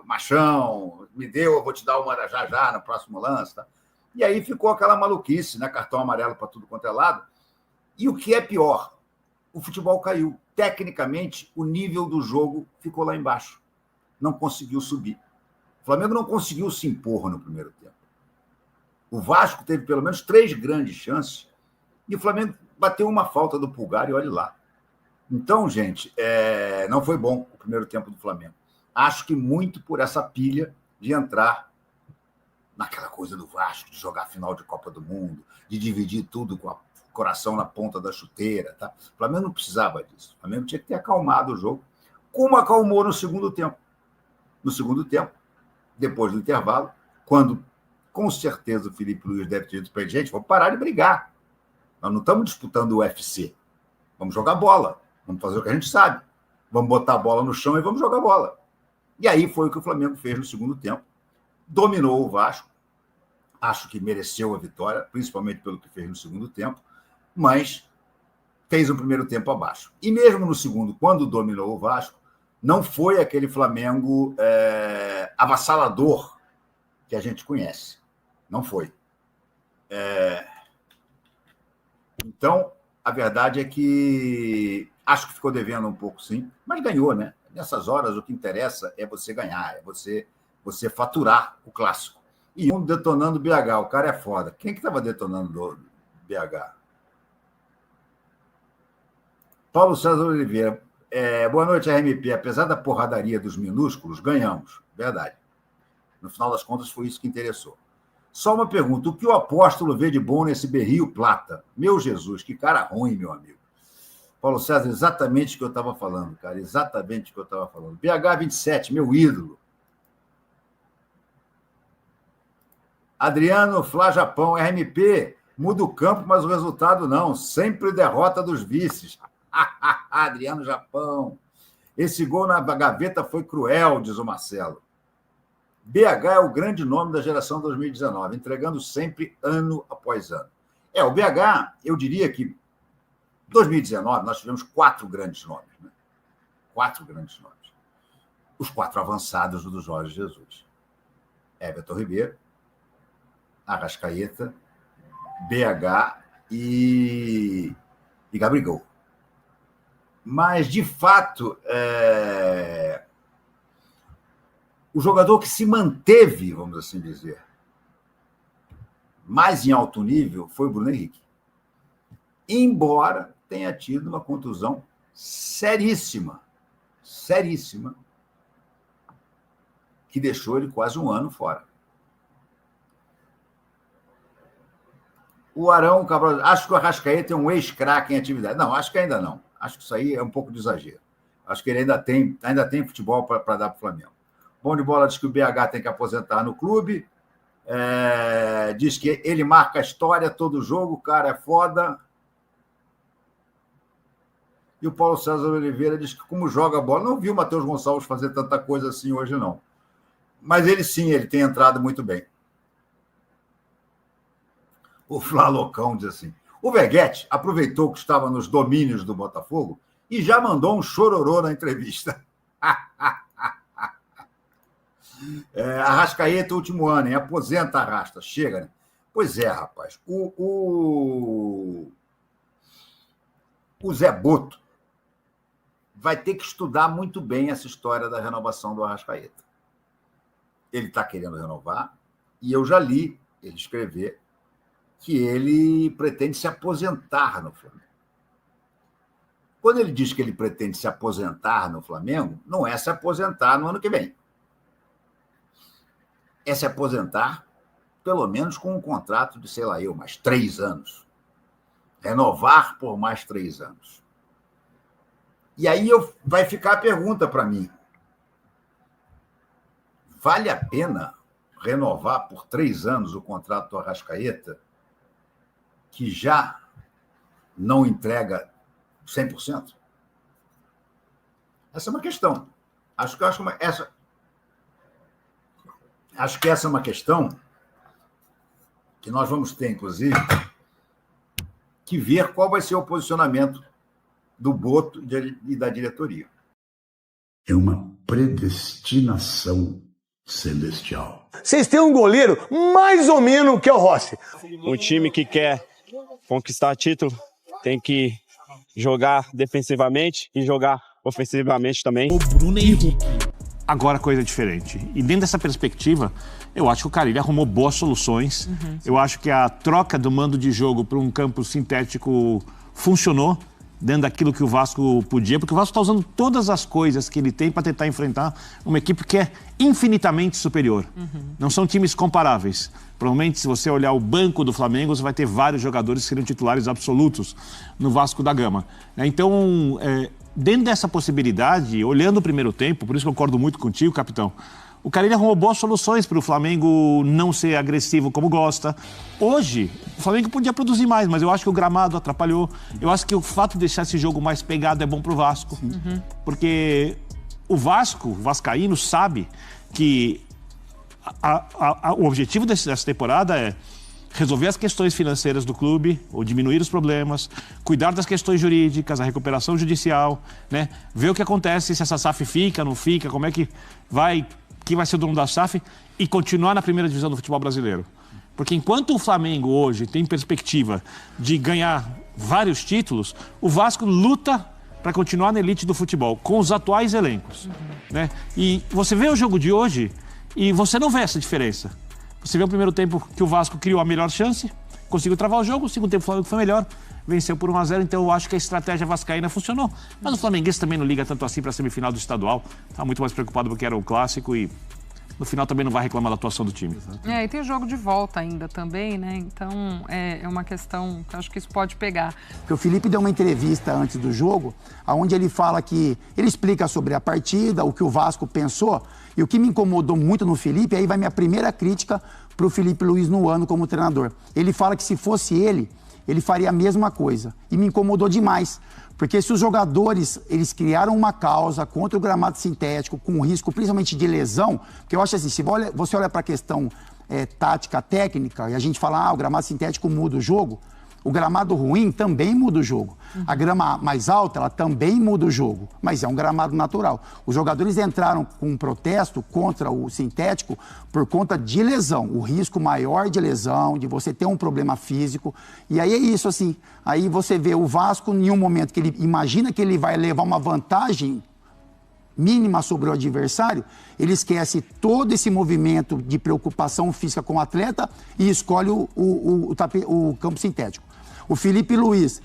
machão, me deu, eu vou te dar uma já no próximo lance. Tá? E aí ficou aquela maluquice, né? Cartão amarelo para tudo quanto é lado. E o que é pior, o futebol caiu. Tecnicamente, o nível do jogo ficou lá embaixo. Não conseguiu subir. O Flamengo não conseguiu se impor no primeiro tempo. O Vasco teve pelo menos 3 grandes chances e o Flamengo bateu uma falta do Pulgar e olhe lá. Então, gente, não foi bom o primeiro tempo do Flamengo. Acho que muito por essa pilha de entrar naquela coisa do Vasco, de jogar final de Copa do Mundo, de dividir tudo com o coração na ponta da chuteira. Tá? O Flamengo não precisava disso. O Flamengo tinha que ter acalmado o jogo, como acalmou no segundo tempo. No segundo tempo, depois do intervalo, quando, com certeza, o Felipe Luiz deve ter dito para ele, gente, vamos parar de brigar. Nós não estamos disputando o UFC. Vamos jogar bola. Vamos fazer o que a gente sabe. Vamos botar a bola no chão e vamos jogar bola. E aí foi o que o Flamengo fez no segundo tempo. Dominou o Vasco. Acho que mereceu a vitória, principalmente pelo que fez no segundo tempo, mas fez o primeiro tempo abaixo. E mesmo no segundo, quando dominou o Vasco, não foi aquele Flamengo avassalador que a gente conhece. Não foi. Então, a verdade é que acho que ficou devendo um pouco, sim, mas ganhou, né? Nessas horas, o que interessa é você ganhar, é você faturar o clássico. E um detonando o BH, o cara é foda. Quem que estava detonando o BH? Paulo César Oliveira. Boa noite, RMP. Apesar da porradaria dos minúsculos, ganhamos. Verdade. No final das contas, foi isso que interessou. Só uma pergunta. O que o Apóstolo vê de bom nesse Berrio Plata? Meu Jesus, que cara ruim, meu amigo. Paulo César, exatamente o que eu estava falando, cara. Exatamente o que eu estava falando. BH27, meu ídolo. Adriano Flá Japão, RMP. Muda o campo, mas o resultado não. Sempre derrota dos vices. Adriano Japão. Esse gol na gaveta foi cruel, diz o Marcelo. BH é o grande nome da geração 2019, entregando sempre ano após ano. O BH, eu diria que em 2019 nós tivemos 4 grandes nomes. Né? 4 grandes nomes. Os 4 avançados do Jorge Jesus. Everton Ribeiro, Arrascaeta, BH e Gabigol. Mas, de fato, o jogador que se manteve, vamos assim dizer, mais em alto nível foi o Bruno Henrique. Embora tenha tido uma contusão seríssima, que deixou ele quase um ano fora. O Arão Cabral, acho que o Arrascaeta é um ex-craque em atividade. Não, acho que ainda não. Acho que isso aí é um pouco de exagero. Acho que ele ainda tem futebol para dar para o Flamengo. Bom de Bola diz que o BH tem que aposentar no clube. Diz que ele marca a história todo jogo, o cara é foda. E o Paulo César Oliveira diz que como joga a bola, não viu o Matheus Gonçalves fazer tanta coisa assim hoje, não. Mas ele sim, ele tem entrado muito bem. O Flá Locão diz assim, o Veguete aproveitou que estava nos domínios do Botafogo e já mandou um chororô na entrevista. Arrascaeta, último ano, hein? Aposenta Arrasta, chega, né? Pois é, rapaz. O Zé Boto vai ter que estudar muito bem essa história da renovação do Arrascaeta. Ele está querendo renovar, e eu já li ele escrever que ele pretende se aposentar no Flamengo. Quando ele diz que ele pretende se aposentar no Flamengo, não é se aposentar no ano que vem. É se aposentar, pelo menos com um contrato de, sei lá eu, mais 3 anos. Renovar por mais 3 anos. E aí vai ficar a pergunta para mim. Vale a pena renovar por 3 anos o contrato do Arrascaeta, que já não entrega 100%? Essa é uma questão. Acho que essa é uma questão que nós vamos ter, inclusive, que ver qual vai ser o posicionamento do Boto e da diretoria. É uma predestinação celestial. Vocês têm um goleiro mais ou menos que é o Rossi. Um time que quer conquistar título tem que jogar defensivamente e jogar ofensivamente também. O Bruno Henrique. Agora coisa diferente. E dentro dessa perspectiva, eu acho que o Carille arrumou boas soluções. Eu acho que a troca do mando de jogo para um campo sintético funcionou dentro daquilo que o Vasco podia, porque o Vasco está usando todas as coisas que ele tem para tentar enfrentar uma equipe que é infinitamente superior. Não são times comparáveis. Provavelmente, se você olhar o banco do Flamengo, você vai ter vários jogadores que seriam titulares absolutos no Vasco da Gama. Então, dentro dessa possibilidade, olhando o primeiro tempo, por isso que eu concordo muito contigo, capitão, o Carille arrumou boas soluções para o Flamengo não ser agressivo como gosta. Hoje, o Flamengo podia produzir mais, mas eu acho que o gramado atrapalhou. Eu acho que o fato de deixar esse jogo mais pegado é bom para o Vasco. Porque o vascaíno, sabe que o objetivo dessa temporada é resolver as questões financeiras do clube, ou diminuir os problemas, cuidar das questões jurídicas, a recuperação judicial, né? Ver o que acontece, se essa SAF fica, não fica, como é que vai... quem vai ser o dono da SAF, e continuar na primeira divisão do futebol brasileiro. Porque enquanto o Flamengo hoje tem perspectiva de ganhar vários títulos, o Vasco luta para continuar na elite do futebol, com os atuais elencos. Né? E você vê o jogo de hoje e você não vê essa diferença. Você vê o primeiro tempo que o Vasco criou a melhor chance, conseguiu travar o jogo, o segundo tempo o Flamengo foi melhor, venceu por 1-0, então eu acho que a estratégia vascaína funcionou. Mas o flamenguista também não liga tanto assim para a semifinal do estadual, está muito mais preocupado porque era o clássico e no final também não vai reclamar da atuação do time. E tem jogo de volta ainda também, né? Então é uma questão que eu acho que isso pode pegar. Porque o Felipe deu uma entrevista antes do jogo, onde ele fala que ele explica sobre a partida, o que o Vasco pensou, e o que me incomodou muito no Felipe, aí vai minha primeira crítica para o Felipe Luiz no ano como treinador. Ele fala que se fosse ele faria a mesma coisa. E me incomodou demais. Porque se os jogadores, eles criaram uma causa contra o gramado sintético, com risco principalmente de lesão, porque eu acho assim, se você olha para a questão tática, técnica, e a gente fala, o gramado sintético muda o jogo, o gramado ruim também muda o jogo. A grama mais alta, ela também muda o jogo, mas é um gramado natural. Os jogadores entraram com um protesto contra o sintético por conta de lesão, o risco maior de lesão, de você ter um problema físico. E aí é isso, assim, aí você vê o Vasco em um momento que ele imagina que ele vai levar uma vantagem mínima sobre o adversário, ele esquece todo esse movimento de preocupação física com o atleta e escolhe o campo sintético. O Felipe Luiz,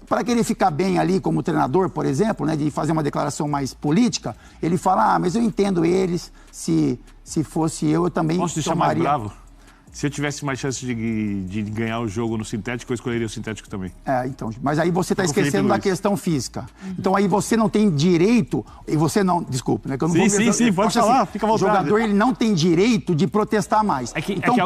para que ele ficar bem ali como treinador, por exemplo, né, de fazer uma declaração mais política, ele fala, mas eu entendo eles, se fosse eu também Posso deixar tomaria... mais bravo? Se eu tivesse mais chance de ganhar o jogo no sintético, eu escolheria o sintético também. Então, mas aí você está esquecendo da questão física. Então aí você não tem direito, e você não, desculpa, né? Que eu não sim, pode falar, assim, fica à vontade. O jogador ele não tem direito de protestar mais.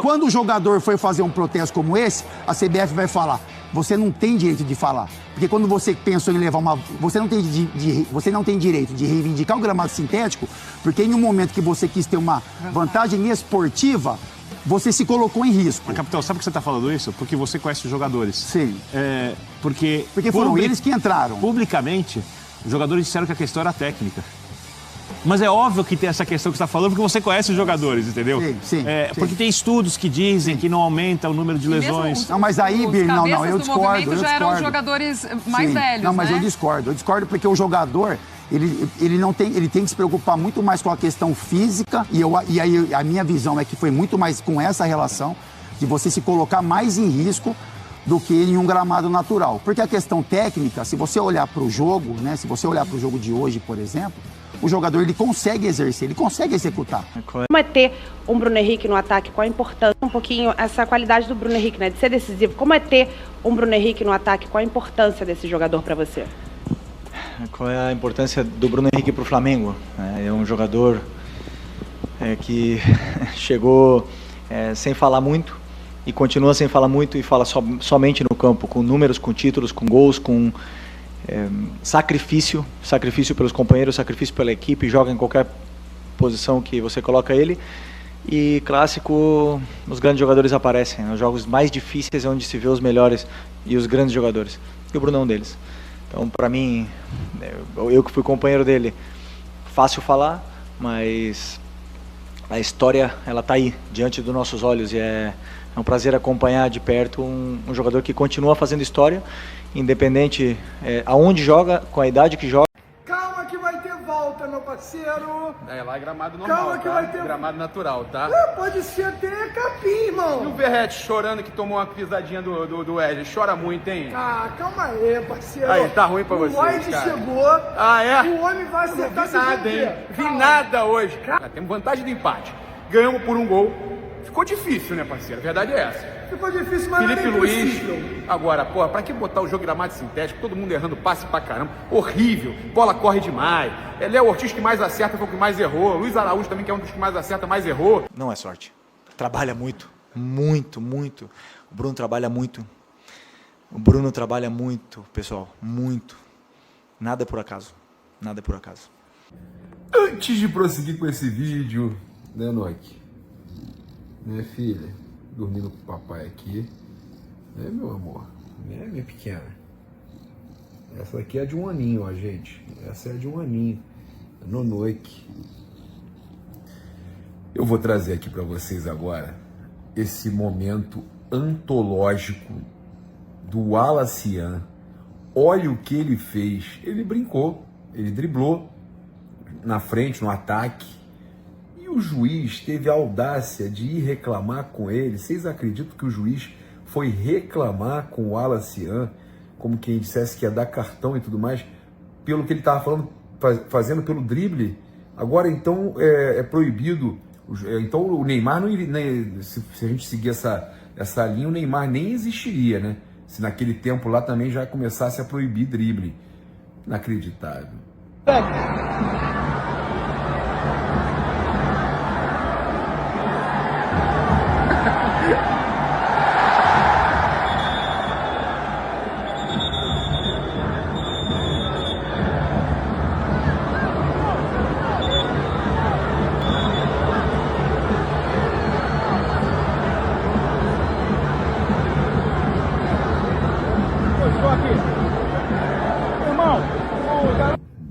Quando o jogador foi fazer um protesto como esse, a CBF vai falar, você não tem direito de falar. Porque quando você pensou em levar uma... Você não tem direito de reivindicar o gramado sintético, porque em um momento que você quis ter uma vantagem esportiva, você se colocou em risco. Mas, capitão, sabe por que você está falando isso? Porque você conhece os jogadores. Sim. Porque foram eles que entraram. Publicamente, os jogadores disseram que a questão era técnica. Mas é óbvio que tem essa questão que você está falando, porque você conhece os jogadores, entendeu? Sim. Porque tem estudos que dizem que não aumenta o número de lesões. Não, mas aí, Bir, eu discordo. Já eram os jogadores mais velhos, Não, mas né? eu discordo porque o jogador, Ele tem que se preocupar muito mais com a questão física, e aí a minha visão é que foi muito mais com essa relação de você se colocar mais em risco do que em um gramado natural. Porque a questão técnica, se você olhar para o jogo, né, se você olhar para o jogo de hoje, por exemplo, o jogador ele consegue exercer, ele consegue executar. Como é ter um Bruno Henrique no ataque? Qual a importância? Um pouquinho essa qualidade do Bruno Henrique, né, de ser decisivo. Como é ter um Bruno Henrique no ataque? Qual a importância desse jogador para você? Qual é a importância do Bruno Henrique para o Flamengo? É um jogador que chegou sem falar muito e continua sem falar muito e fala somente no campo, com números, com títulos, com gols, com sacrifício pelos companheiros, sacrifício pela equipe, joga em qualquer posição que você coloca ele. E clássico, os grandes jogadores aparecem, nos jogos mais difíceis é onde se vê os melhores e os grandes jogadores, e o Bruno é um deles. Então, para mim, eu que fui companheiro dele, fácil falar, mas a história, ela tá aí, diante dos nossos olhos, e é um prazer acompanhar de perto um jogador que continua fazendo história, independente aonde joga, com a idade que joga. Calma que vai ter volta, meu parceiro. Lá é gramado normal, Calma que vai ter... Gramado natural, tá? Pode ser até capim, irmão. E o Verratti chorando que tomou uma pisadinha do Wesley, chora muito, hein? Calma aí, parceiro. Aí, tá ruim pra você, cara. O White chegou. Ah, é? O homem vai acertar. Não vi nada, hein? Vi nada hoje. Temos vantagem do empate. Ganhamos por um gol. Ficou difícil, né, parceiro? A verdade é essa. Ficou difícil, mas Felipe não é Luiz. impossível. Agora, porra, pra que botar o jogo gramado sintético? Todo mundo errando passe pra caramba. Horrível. Bola corre demais. Léo Ortiz que mais acerta foi o que mais errou. Luiz Araújo também, que é um dos que mais acerta, mais errou. Não é sorte. Trabalha muito. Muito, muito. O Bruno trabalha muito. O Bruno trabalha muito, pessoal. Muito. Nada é por acaso. Nada é por acaso. Antes de prosseguir com esse vídeo, né, Noik? Minha filha, dormindo com o papai aqui. Né, meu amor? Né, minha pequena? Essa aqui é de 1 aninho, ó, gente. Essa é de 1 aninho. Nonoik. Eu vou trazer aqui para vocês agora esse momento antológico do Alacian. Olha o que ele fez. Ele brincou, ele driblou na frente, no ataque. E o juiz teve a audácia de ir reclamar com ele. Vocês acreditam que o juiz foi reclamar com o Alacian, como quem dissesse que ia dar cartão e tudo mais, pelo que ele estava falando, fazendo pelo drible? Agora, então, é proibido. Então, o Neymar, não iria, se a gente seguir essa linha, o Neymar nem existiria, né? Se naquele tempo lá também já começasse a proibir drible. Inacreditável.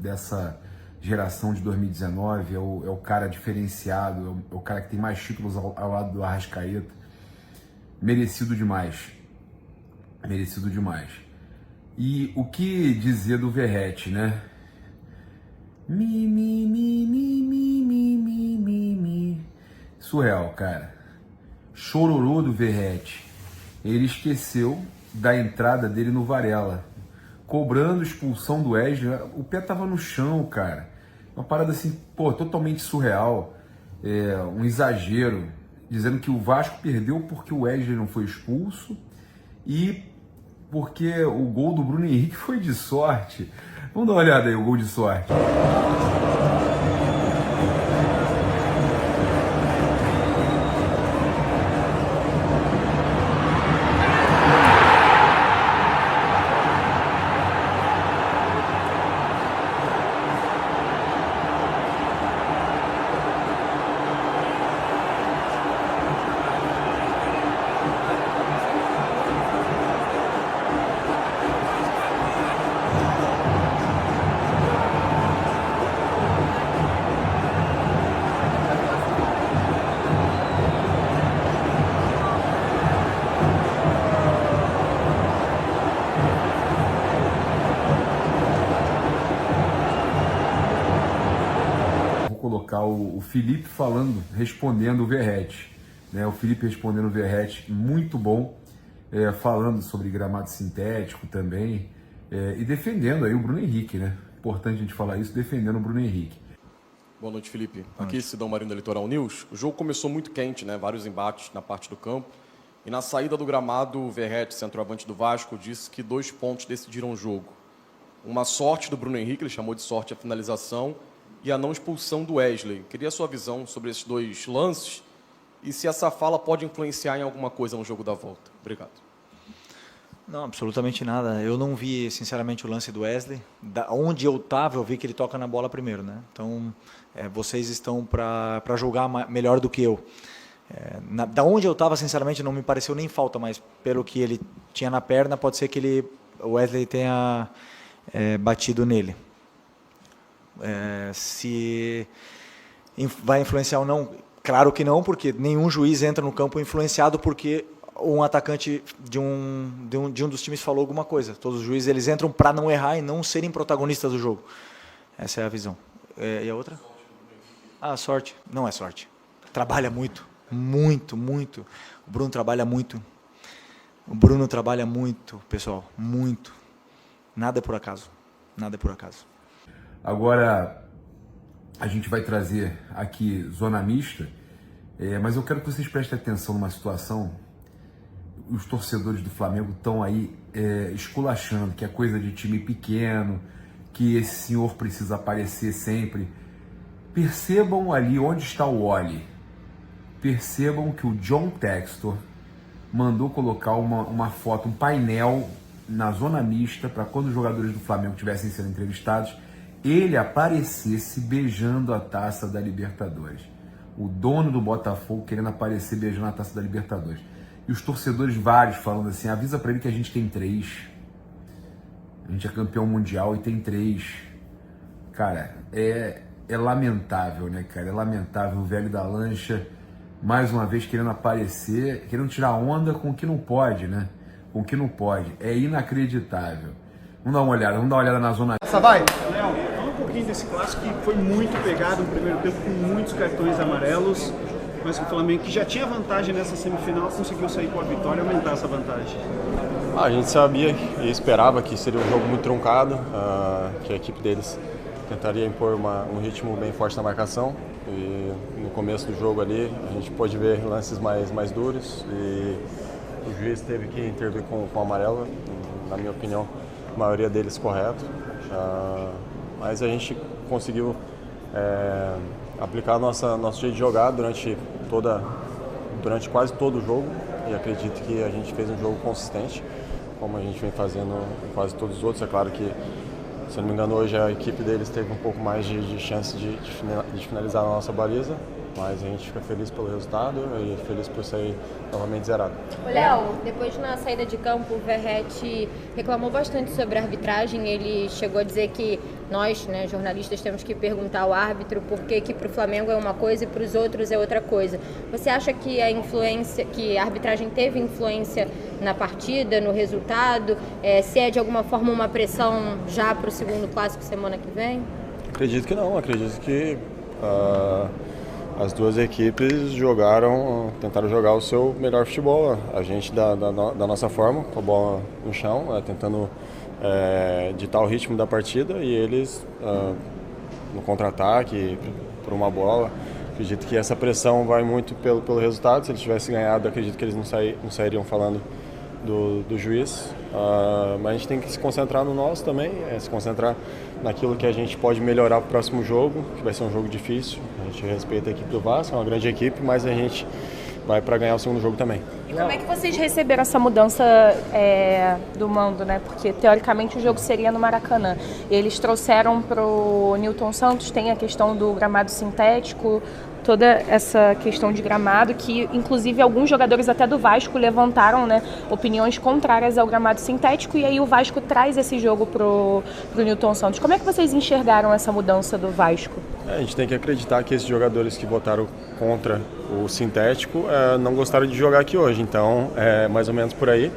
Dessa geração de 2019, é o cara diferenciado, é o cara que tem mais títulos ao lado do Arrascaeta. Merecido demais. Merecido demais. E o que dizer do Verratti, né? Surreal, cara. Chororô do Verratti. Ele esqueceu da entrada dele no Varela, cobrando expulsão do Wesley. O pé tava no chão, cara. Uma parada assim, pô, totalmente surreal. Um exagero. Dizendo que o Vasco perdeu porque o Wesley não foi expulso e porque o gol do Bruno Henrique foi de sorte. Vamos dar uma olhada aí, o gol de sorte. colocar o Felipe respondendo o Verratti, né? O Felipe respondendo o Verratti, muito bom, falando sobre gramado sintético também, e defendendo aí o Bruno Henrique, né? Importante a gente falar isso, defendendo o Bruno Henrique. Boa noite, Felipe. Aqui, Sidão Marinho da Litoral News. O jogo começou muito quente, né? Vários embates na parte do campo. E na saída do gramado, o Verratti, centroavante do Vasco, disse que 2 pontos decidiram o jogo. Uma sorte do Bruno Henrique, ele chamou de sorte a finalização, e a não expulsão do Wesley. Queria a sua visão sobre esses 2 lances e se essa fala pode influenciar em alguma coisa no jogo da volta. Obrigado. Não, absolutamente nada. Eu não vi, sinceramente, o lance do Wesley. Onde eu estava, eu vi que ele toca na bola primeiro, né? Então, vocês estão para julgar melhor do que eu. Da onde eu estava, sinceramente, não me pareceu nem falta, mas pelo que ele tinha na perna, pode ser que o Wesley tenha batido nele. Se vai influenciar ou não, claro que não, porque nenhum juiz entra no campo influenciado porque um atacante de um dos times falou alguma coisa. Todos os juízes eles entram para não errar e não serem protagonistas do jogo. Essa é a visão. E a outra? Sorte. Não é sorte. Trabalha muito. Muito, muito. O Bruno trabalha muito. O Bruno trabalha muito, pessoal. Muito. Nada é por acaso. Nada é por acaso. Agora, a gente vai trazer aqui zona mista, mas eu quero que vocês prestem atenção numa situação. Os torcedores do Flamengo estão aí esculachando, que é coisa de time pequeno, que esse senhor precisa aparecer sempre. Percebam ali onde está o Oli. Percebam que o John Textor mandou colocar uma foto, um painel na zona mista para quando os jogadores do Flamengo estivessem sendo entrevistados, ele aparecesse beijando a taça da Libertadores. O dono do Botafogo querendo aparecer beijando a taça da Libertadores. E os torcedores vários falando assim, avisa para ele que a gente tem 3. A gente é campeão mundial e tem 3. Cara, é lamentável, né, cara? É lamentável o velho da lancha, mais uma vez querendo aparecer, querendo tirar onda com o que não pode, né? Com o que não pode. É inacreditável. Vamos dar uma olhada na zona... Essa vai? Léo, fala um pouquinho desse clássico que foi muito pegado no primeiro tempo, com muitos cartões amarelos, mas que o Flamengo, que já tinha vantagem nessa semifinal, conseguiu sair com a vitória e aumentar essa vantagem. A gente sabia e esperava que seria um jogo muito truncado, que a equipe deles tentaria impor um ritmo bem forte na marcação. E no começo do jogo ali, a gente pôde ver lances mais duros e o juiz teve que intervir com o amarelo, na minha opinião, a maioria deles correto. Mas a gente conseguiu aplicar nosso jeito de jogar durante quase todo o jogo e acredito que a gente fez um jogo consistente, como a gente vem fazendo em quase todos os outros. É claro que, se não me engano, hoje a equipe deles teve um pouco mais de chance de finalizar na nossa baliza, mas a gente fica feliz pelo resultado e feliz por sair novamente zerado. Léo, depois na saída de campo, o Verratti reclamou bastante sobre a arbitragem. Ele chegou a dizer que nós, né, jornalistas, temos que perguntar ao árbitro por que para o Flamengo é uma coisa e para os outros é outra coisa. Você acha que a arbitragem teve influência na partida, no resultado? Se é de alguma forma uma pressão já para o segundo clássico semana que vem? Acredito que não. Acredito que as duas equipes tentaram jogar o seu melhor futebol. A gente da nossa forma, com a bola no chão, tentando ditar o ritmo da partida, e eles no contra-ataque, por uma bola. Acredito que essa pressão vai muito pelo resultado. Se eles tivessem ganhado, acredito que eles não sairiam falando do juiz. Mas a gente tem que se concentrar no nosso também, se concentrar naquilo que a gente pode melhorar para o próximo jogo, que vai ser um jogo difícil. A gente respeita a equipe do Vasco, é uma grande equipe, mas a gente vai para ganhar o segundo jogo também. E como é que vocês receberam essa mudança do mando, né? Porque teoricamente o jogo seria no Maracanã. Eles trouxeram para o Newton Santos, tem a questão do gramado sintético, toda essa questão de gramado, que inclusive alguns jogadores até do Vasco levantaram, né, opiniões contrárias ao gramado sintético, e aí o Vasco traz esse jogo pro Newton Santos. Como é que vocês enxergaram essa mudança do Vasco? A gente tem que acreditar que esses jogadores que votaram contra o sintético não gostaram de jogar aqui hoje, então é mais ou menos por aí.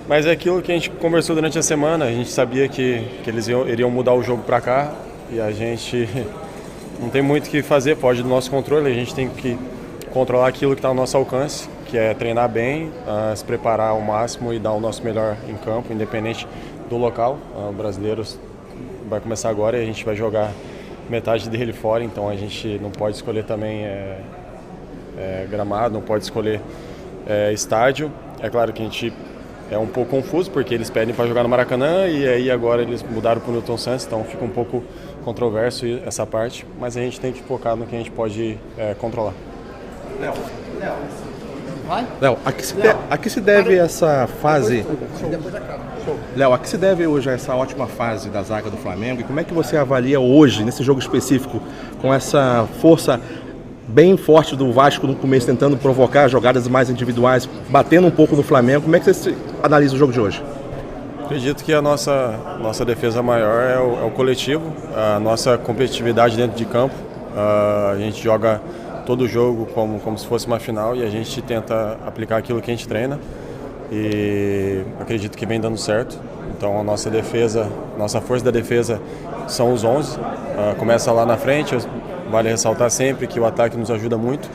Mas é aquilo que a gente conversou durante a semana, a gente sabia que eles iriam mudar o jogo para cá, e a gente não tem muito o que fazer, foge do nosso controle, a gente tem que controlar aquilo que está ao nosso alcance, que é treinar bem, se preparar ao máximo e dar o nosso melhor em campo, independente do local. O brasileiro vai começar agora e a gente vai jogar metade dele fora, então a gente não pode escolher também gramado, não pode escolher estádio. É claro que a gente é um pouco confuso, porque eles pedem para jogar no Maracanã e aí agora eles mudaram para o Newton Santos, então fica um pouco controverso essa parte, mas a gente tem que focar no que a gente pode controlar. Léo, a que se deve essa fase? Léo, a que se deve hoje essa ótima fase da zaga do Flamengo e como é que você avalia hoje, nesse jogo específico, com essa força bem forte do Vasco no começo, tentando provocar jogadas mais individuais, batendo um pouco no Flamengo, como é que você analisa o jogo de hoje? Acredito que a nossa defesa maior é o coletivo, a nossa competitividade dentro de campo. A gente joga todo o jogo como se fosse uma final e a gente tenta aplicar aquilo que a gente treina e acredito que vem dando certo. Então a nossa defesa, nossa força da defesa são os 11, começa lá na frente, vale ressaltar sempre que o ataque nos ajuda muito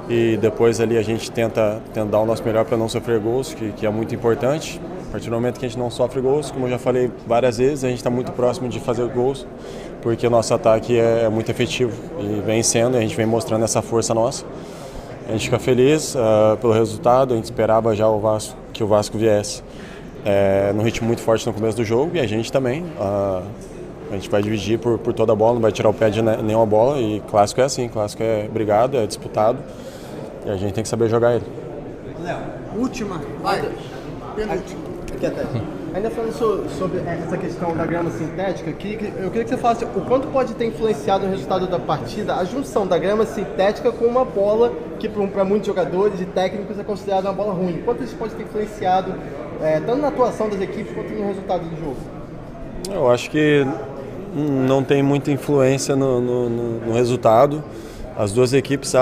e depois ali a gente tenta dar o nosso melhor para não sofrer gols, que é muito importante. A partir do momento que a gente não sofre gols, como eu já falei várias vezes, a gente está muito próximo de fazer gols, porque o nosso ataque é muito efetivo e vem sendo, a gente vem mostrando essa força nossa. A gente fica feliz pelo resultado, a gente esperava já que o Vasco viesse num ritmo muito forte no começo do jogo e a gente também. A gente vai dividir por toda a bola, não vai tirar o pé de nenhuma bola e clássico é assim, clássico é brigado, é disputado e a gente tem que saber jogar ele. Léo, última, penúltima. Aqui até. Ainda falando sobre essa questão da grama sintética, eu queria que você falasse o quanto pode ter influenciado o resultado da partida a junção da grama sintética com uma bola que para muitos jogadores e técnicos é considerada uma bola ruim. Quanto isso pode ter influenciado tanto na atuação das equipes quanto no resultado do jogo? Eu acho que não tem muita influência no resultado. As duas equipes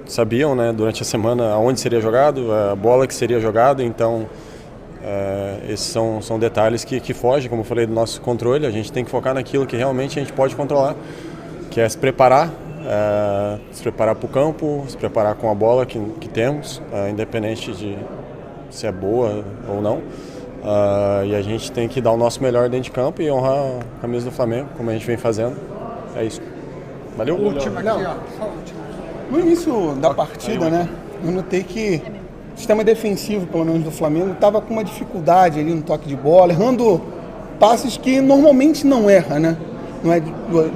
sabiam, né, durante a semana aonde seria jogado, a bola que seria jogada, então esses são detalhes que fogem, como eu falei, do nosso controle. A gente tem que focar naquilo que realmente a gente pode controlar, que é se preparar para o campo, se preparar com a bola que temos, independente de se é boa ou não. E a gente tem que dar o nosso melhor dentro de campo e honrar a camisa do Flamengo, como a gente vem fazendo. É isso. Valeu? Última aqui, ó. No início da partida, né, eu notei que o sistema defensivo, pelo menos do Flamengo, estava com uma dificuldade ali no toque de bola, errando passes que normalmente não erra, né? Não é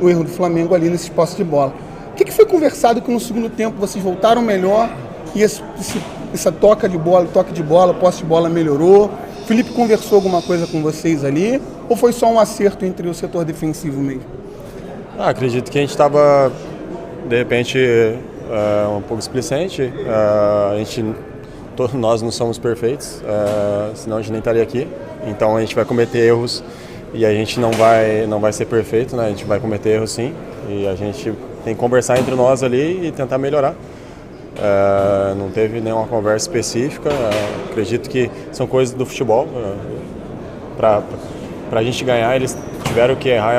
o erro do Flamengo ali nesses passes de bola. O que foi conversado que no segundo tempo vocês voltaram melhor e essa toque de bola, posse de bola melhorou? O Felipe conversou alguma coisa com vocês ali ou foi só um acerto entre o setor defensivo mesmo? Acredito que a gente estava, de repente, um pouco displicente. Todos nós não somos perfeitos, senão a gente nem estaria aqui. Então a gente vai cometer erros e a gente não vai ser perfeito, né? A gente vai cometer erros sim e a gente tem que conversar entre nós ali e tentar melhorar. Não teve nenhuma conversa específica, acredito que são coisas do futebol. Para a gente ganhar, eles tiveram que errar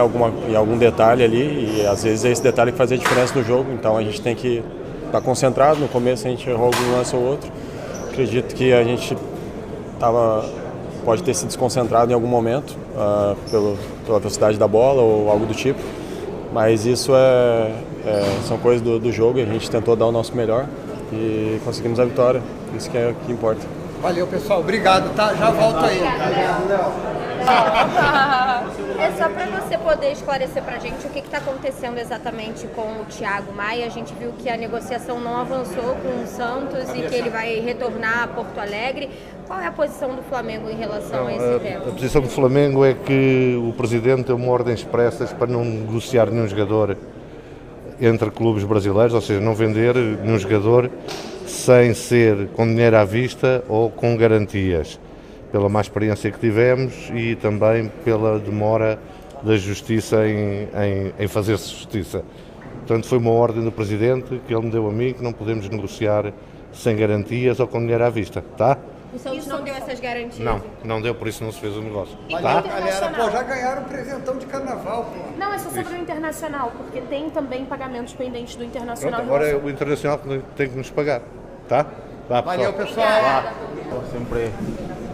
em algum detalhe ali e às vezes é esse detalhe que faz a diferença no jogo, então a gente tem que estar concentrado. No começo a gente errou algum lance ou outro. Acredito que a gente pode ter se desconcentrado em algum momento pela velocidade da bola ou algo do tipo, mas isso são coisas do jogo e a gente tentou dar o nosso melhor e conseguimos a vitória, isso que é o que importa. Valeu, pessoal, obrigado, tá? Já volto aí. É só para você poder esclarecer para a gente o que está acontecendo exatamente com o Thiago Maia. A gente viu que a negociação não avançou com o Santos e que ele vai retornar a Porto Alegre. Qual é a posição do Flamengo em relação a esse tema? A posição do Flamengo é que o Presidente deu uma ordem expressa para não negociar nenhum jogador entre clubes brasileiros, ou seja, não vender nenhum jogador sem ser com dinheiro à vista ou com garantias, pela má experiência que tivemos e também pela demora da Justiça em fazer-se justiça. Portanto, foi uma ordem do Presidente que ele me deu a mim, que não podemos negociar sem garantias ou com dinheiro à vista, tá? O Santos não deu essas garantias? Não deu, por isso não se fez o negócio. E Tá? galera, Pô, já ganharam um presentão de carnaval, pô. Não, é só sobre o Internacional, porque tem também pagamentos pendentes do Internacional. Pronto, agora o Internacional tem que nos pagar, tá? Vá, Valeu, pessoal. Sempre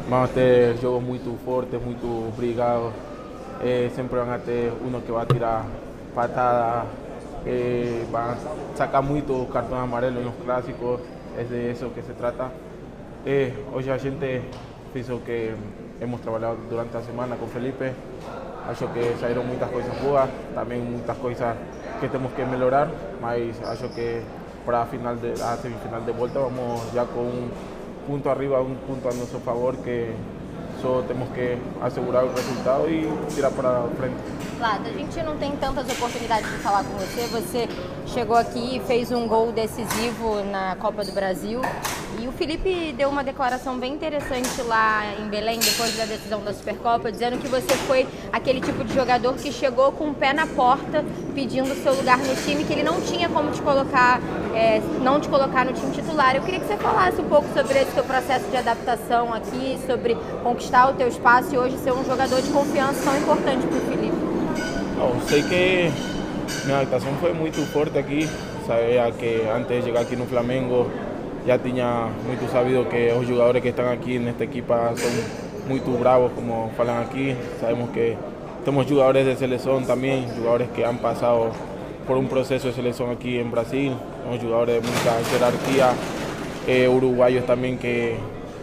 vamos ter jogos muito fortes, muito brigados. Sempre vão ter um que vai tirar patada, vai sacar muito cartão amarelo nos clássicos. É de isso que se trata. Hoje a gente fez o que hemos trabalhado durante a semana com Felipe. Acho que saíram muitas coisas boas, também muitas coisas que temos que melhorar, mas acho que para a semifinal de volta vamos já com um ponto arriba, um ponto a nosso favor, que só temos que assegurar o resultado e tirar para frente. Lata, a gente não tem tantas oportunidades de falar com você. Você chegou aqui e fez um gol decisivo na Copa do Brasil. E o Felipe deu uma declaração bem interessante lá em Belém, depois da decisão da Supercopa, dizendo que você foi aquele tipo de jogador que chegou com o pé na porta, pedindo seu lugar no time, que ele não tinha como te colocar, não te colocar no time titular. Eu queria que você falasse um pouco sobre esse seu processo de adaptação aqui, sobre conquistar o teu espaço e hoje ser um jogador de confiança tão importante para o Felipe. Sei que minha adaptação foi muito forte aqui. Sabia que antes de chegar aqui no Flamengo já tinha muito sabido que os jogadores que estão aqui nesta equipa são muito bravos, como falam aqui. Sabemos que temos jogadores de seleção também, jogadores que han passado por um processo de seleção aqui em Brasil, são jogadores de muita jerarquia, uruguaios também que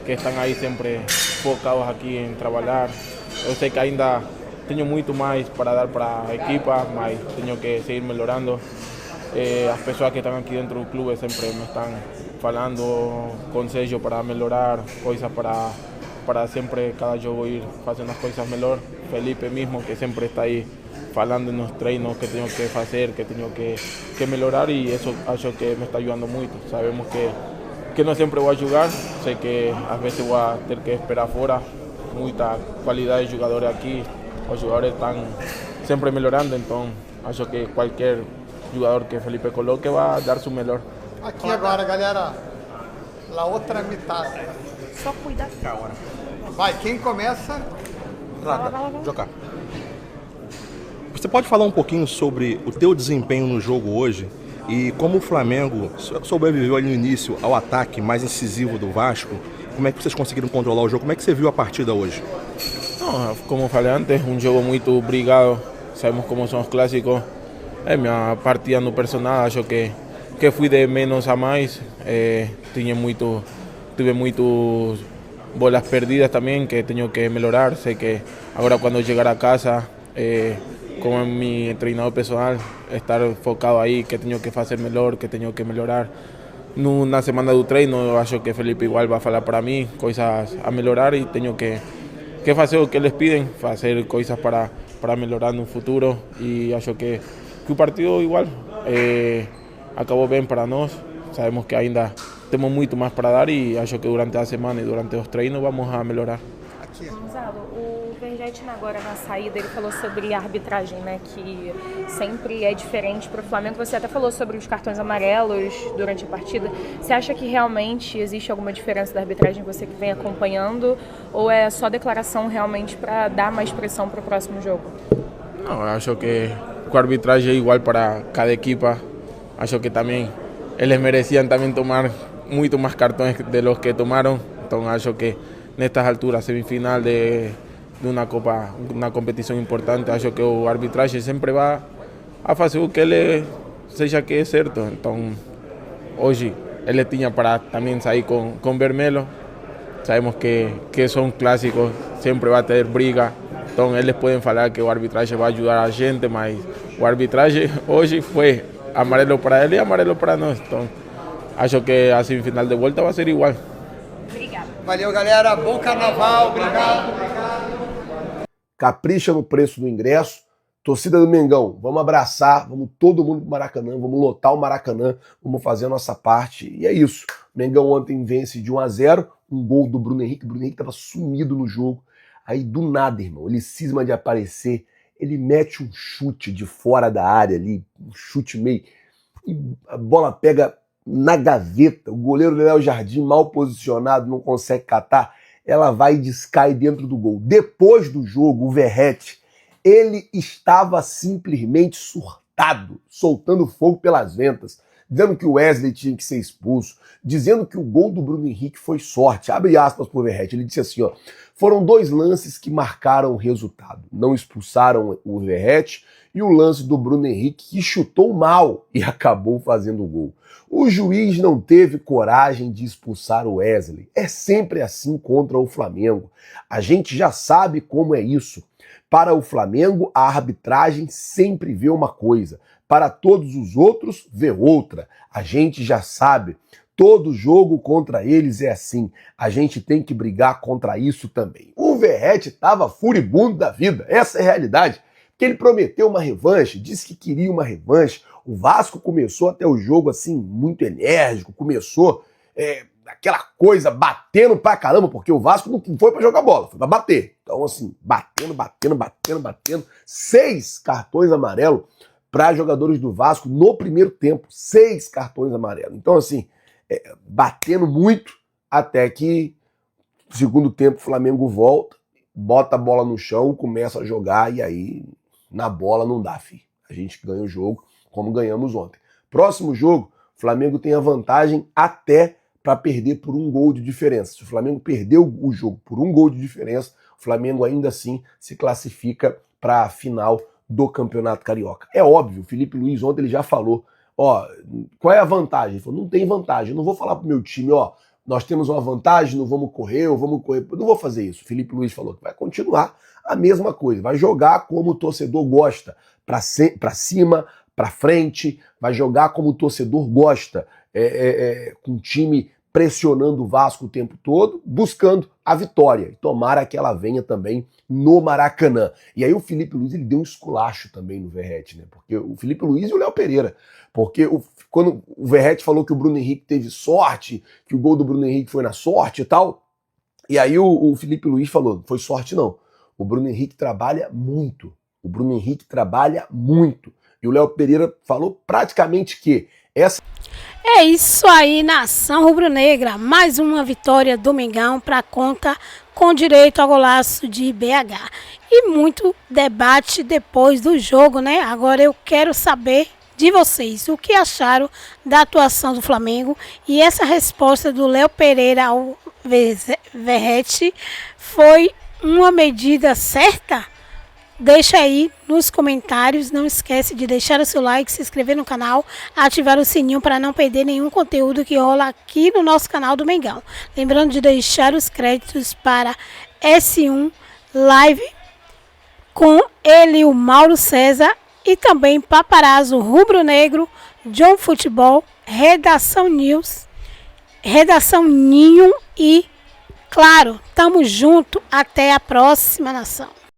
estão aí sempre focados aqui em trabalhar. Eu sei que ainda tenho muito mais para dar para a equipa, mas tenho que seguir melhorando. As pessoas que estão aqui dentro do clube sempre me estão falando conselhos para melhorar, coisas para sempre, cada jogo, ir fazendo as coisas melhor. Felipe mesmo, que sempre está aí falando nos treinos que tenho que fazer, que tenho que melhorar, e isso acho que me está ajudando muito. Sabemos que não sempre vou jogar, sei que às vezes vou ter que esperar fora. Muita qualidade de jogadores aqui, os jogadores estão sempre melhorando, então acho que qualquer jogador que Felipe coloque vai dar seu melhor. Aqui agora, galera, a outra metade. Só cuidar. Vai, quem começa? Jogar. Você pode falar um pouquinho sobre o teu desempenho no jogo hoje e como o Flamengo sobreviveu ali no início ao ataque mais incisivo do Vasco? Como é que vocês conseguiram controlar o jogo? Como é que você viu a partida hoje? Não, como falei antes, um jogo muito brigado. Sabemos como são os clássicos. Minha partida no personal, acho que fui de menos a mais. Tive muitas bolas perdidas também que tenho que melhorar. Sei que agora quando chegar a casa, como mi treinador personal, estar focado aí, que tenho que fazer melhor, que tenho que melhorar. Na semana do treino, eu acho que Felipe igual vai falar para mim coisas a melhorar e tenho que fazer o que eles pedem, fazer coisas para melhorar no futuro, e acho que o partido igual acabou bem para nós. Sabemos que ainda temos muito mais para dar e acho que durante a semana e durante os treinos vamos a melhorar. Gonzalo, o Verjetti agora na saída, ele falou sobre a arbitragem, né, que sempre é diferente para o Flamengo. Você até falou sobre os cartões amarelos durante a partida. Você acha que realmente existe alguma diferença da arbitragem, você que vem acompanhando, ou é só declaração realmente para dar mais pressão para o próximo jogo? Não, acho que a arbitragem é igual para cada equipa. Acho que também eles mereciam também tomar muito mais cartões de los que tomaram. Então acho que nestas alturas, semifinal de uma Copa, uma competição importante, acho que o arbitragem sempre vai a fazer o que ele seja que é certo. Então hoje ele tinha para também sair com vermelho. Sabemos que são clássicos, sempre vai ter briga. Então eles podem falar que o arbitragem vai ajudar a gente, mas o arbitragem hoje foi amarelo para ele e amarelo para nós. Então acho que a semifinal de volta vai ser igual. Valeu, galera. Bom carnaval. Obrigado. Capricha no preço do ingresso. Torcida do Mengão, vamos abraçar, vamos todo mundo pro Maracanã, vamos lotar o Maracanã, vamos fazer a nossa parte. E é isso. O Mengão ontem vence de 1-0, um gol do Bruno Henrique. O Bruno Henrique estava sumido no jogo. Aí do nada, irmão, ele cisma de aparecer, ele mete um chute de fora da área ali, um chute meio... E a bola pega na gaveta, o goleiro Léo Jardim mal posicionado, não consegue catar, ela vai e descai dentro do gol. Depois do jogo, o Verratti, ele estava simplesmente surtado, soltando fogo pelas ventas, dizendo que o Wesley tinha que ser expulso, dizendo que o gol do Bruno Henrique foi sorte. Abre aspas pro Verratti, ele disse assim, ó, foram 2 lances que marcaram o resultado. Não expulsaram o Verratti e o lance do Bruno Henrique, que chutou mal e acabou fazendo o gol. O juiz não teve coragem de expulsar o Wesley. É sempre assim contra o Flamengo. A gente já sabe como é isso. Para o Flamengo, a arbitragem sempre vê uma coisa. Para todos os outros, vê outra. A gente já sabe. Todo jogo contra eles é assim. A gente tem que brigar contra isso também. O Verratti estava furibundo da vida. Essa é a realidade. Porque ele prometeu uma revanche, disse que queria uma revanche. O Vasco começou até o jogo assim, muito enérgico. Começou aquela coisa, batendo pra caramba, porque o Vasco não foi pra jogar bola, foi pra bater. Então assim, batendo. 6 cartões amarelos para jogadores do Vasco no primeiro tempo. 6 cartões amarelos. Então assim, batendo muito, até que no segundo tempo o Flamengo volta, bota a bola no chão, começa a jogar e aí na bola não dá, filho. A gente ganha o jogo como ganhamos ontem. Próximo jogo, o Flamengo tem a vantagem até para perder por 1 gol de diferença. Se o Flamengo perdeu o jogo por 1 gol de diferença, o Flamengo ainda assim se classifica para a final do Campeonato Carioca. É óbvio, o Felipe Luiz ontem ele já falou, ó, qual é a vantagem? Ele falou, não tem vantagem, eu não vou falar pro meu time, ó, nós temos uma vantagem, não vamos correr, ou vamos correr, eu não vou fazer isso. O Felipe Luiz falou que vai continuar a mesma coisa, vai jogar como o torcedor gosta, para cima, para frente, vai jogar como o torcedor gosta, com o time pressionando o Vasco o tempo todo, buscando a vitória. E tomara que ela venha também no Maracanã. E aí o Felipe Luiz ele deu um esculacho também no Verratti, né? Porque o Felipe Luiz e o Léo Pereira. Porque quando o Verratti falou que o Bruno Henrique teve sorte, que o gol do Bruno Henrique foi na sorte e tal, e aí o Felipe Luiz falou, foi sorte não. O Bruno Henrique trabalha muito. O Bruno Henrique trabalha muito. E o Léo Pereira falou praticamente que essa... É isso aí, nação rubro-negra. Mais uma vitória do Mengão para conta com direito ao golaço de BH. E muito debate depois do jogo, né? Agora eu quero saber de vocês o que acharam da atuação do Flamengo. E essa resposta do Léo Pereira ao Verratti foi uma medida certa? Deixa aí nos comentários, não esquece de deixar o seu like, se inscrever no canal, ativar o sininho para não perder nenhum conteúdo que rola aqui no nosso canal do Mengão. Lembrando de deixar os créditos para S1 Live com ele, o Mauro César, e também Paparazzo Rubro Negro, John Futebol, Redação News, Redação Ninho e, claro, tamo junto, até a próxima, nação.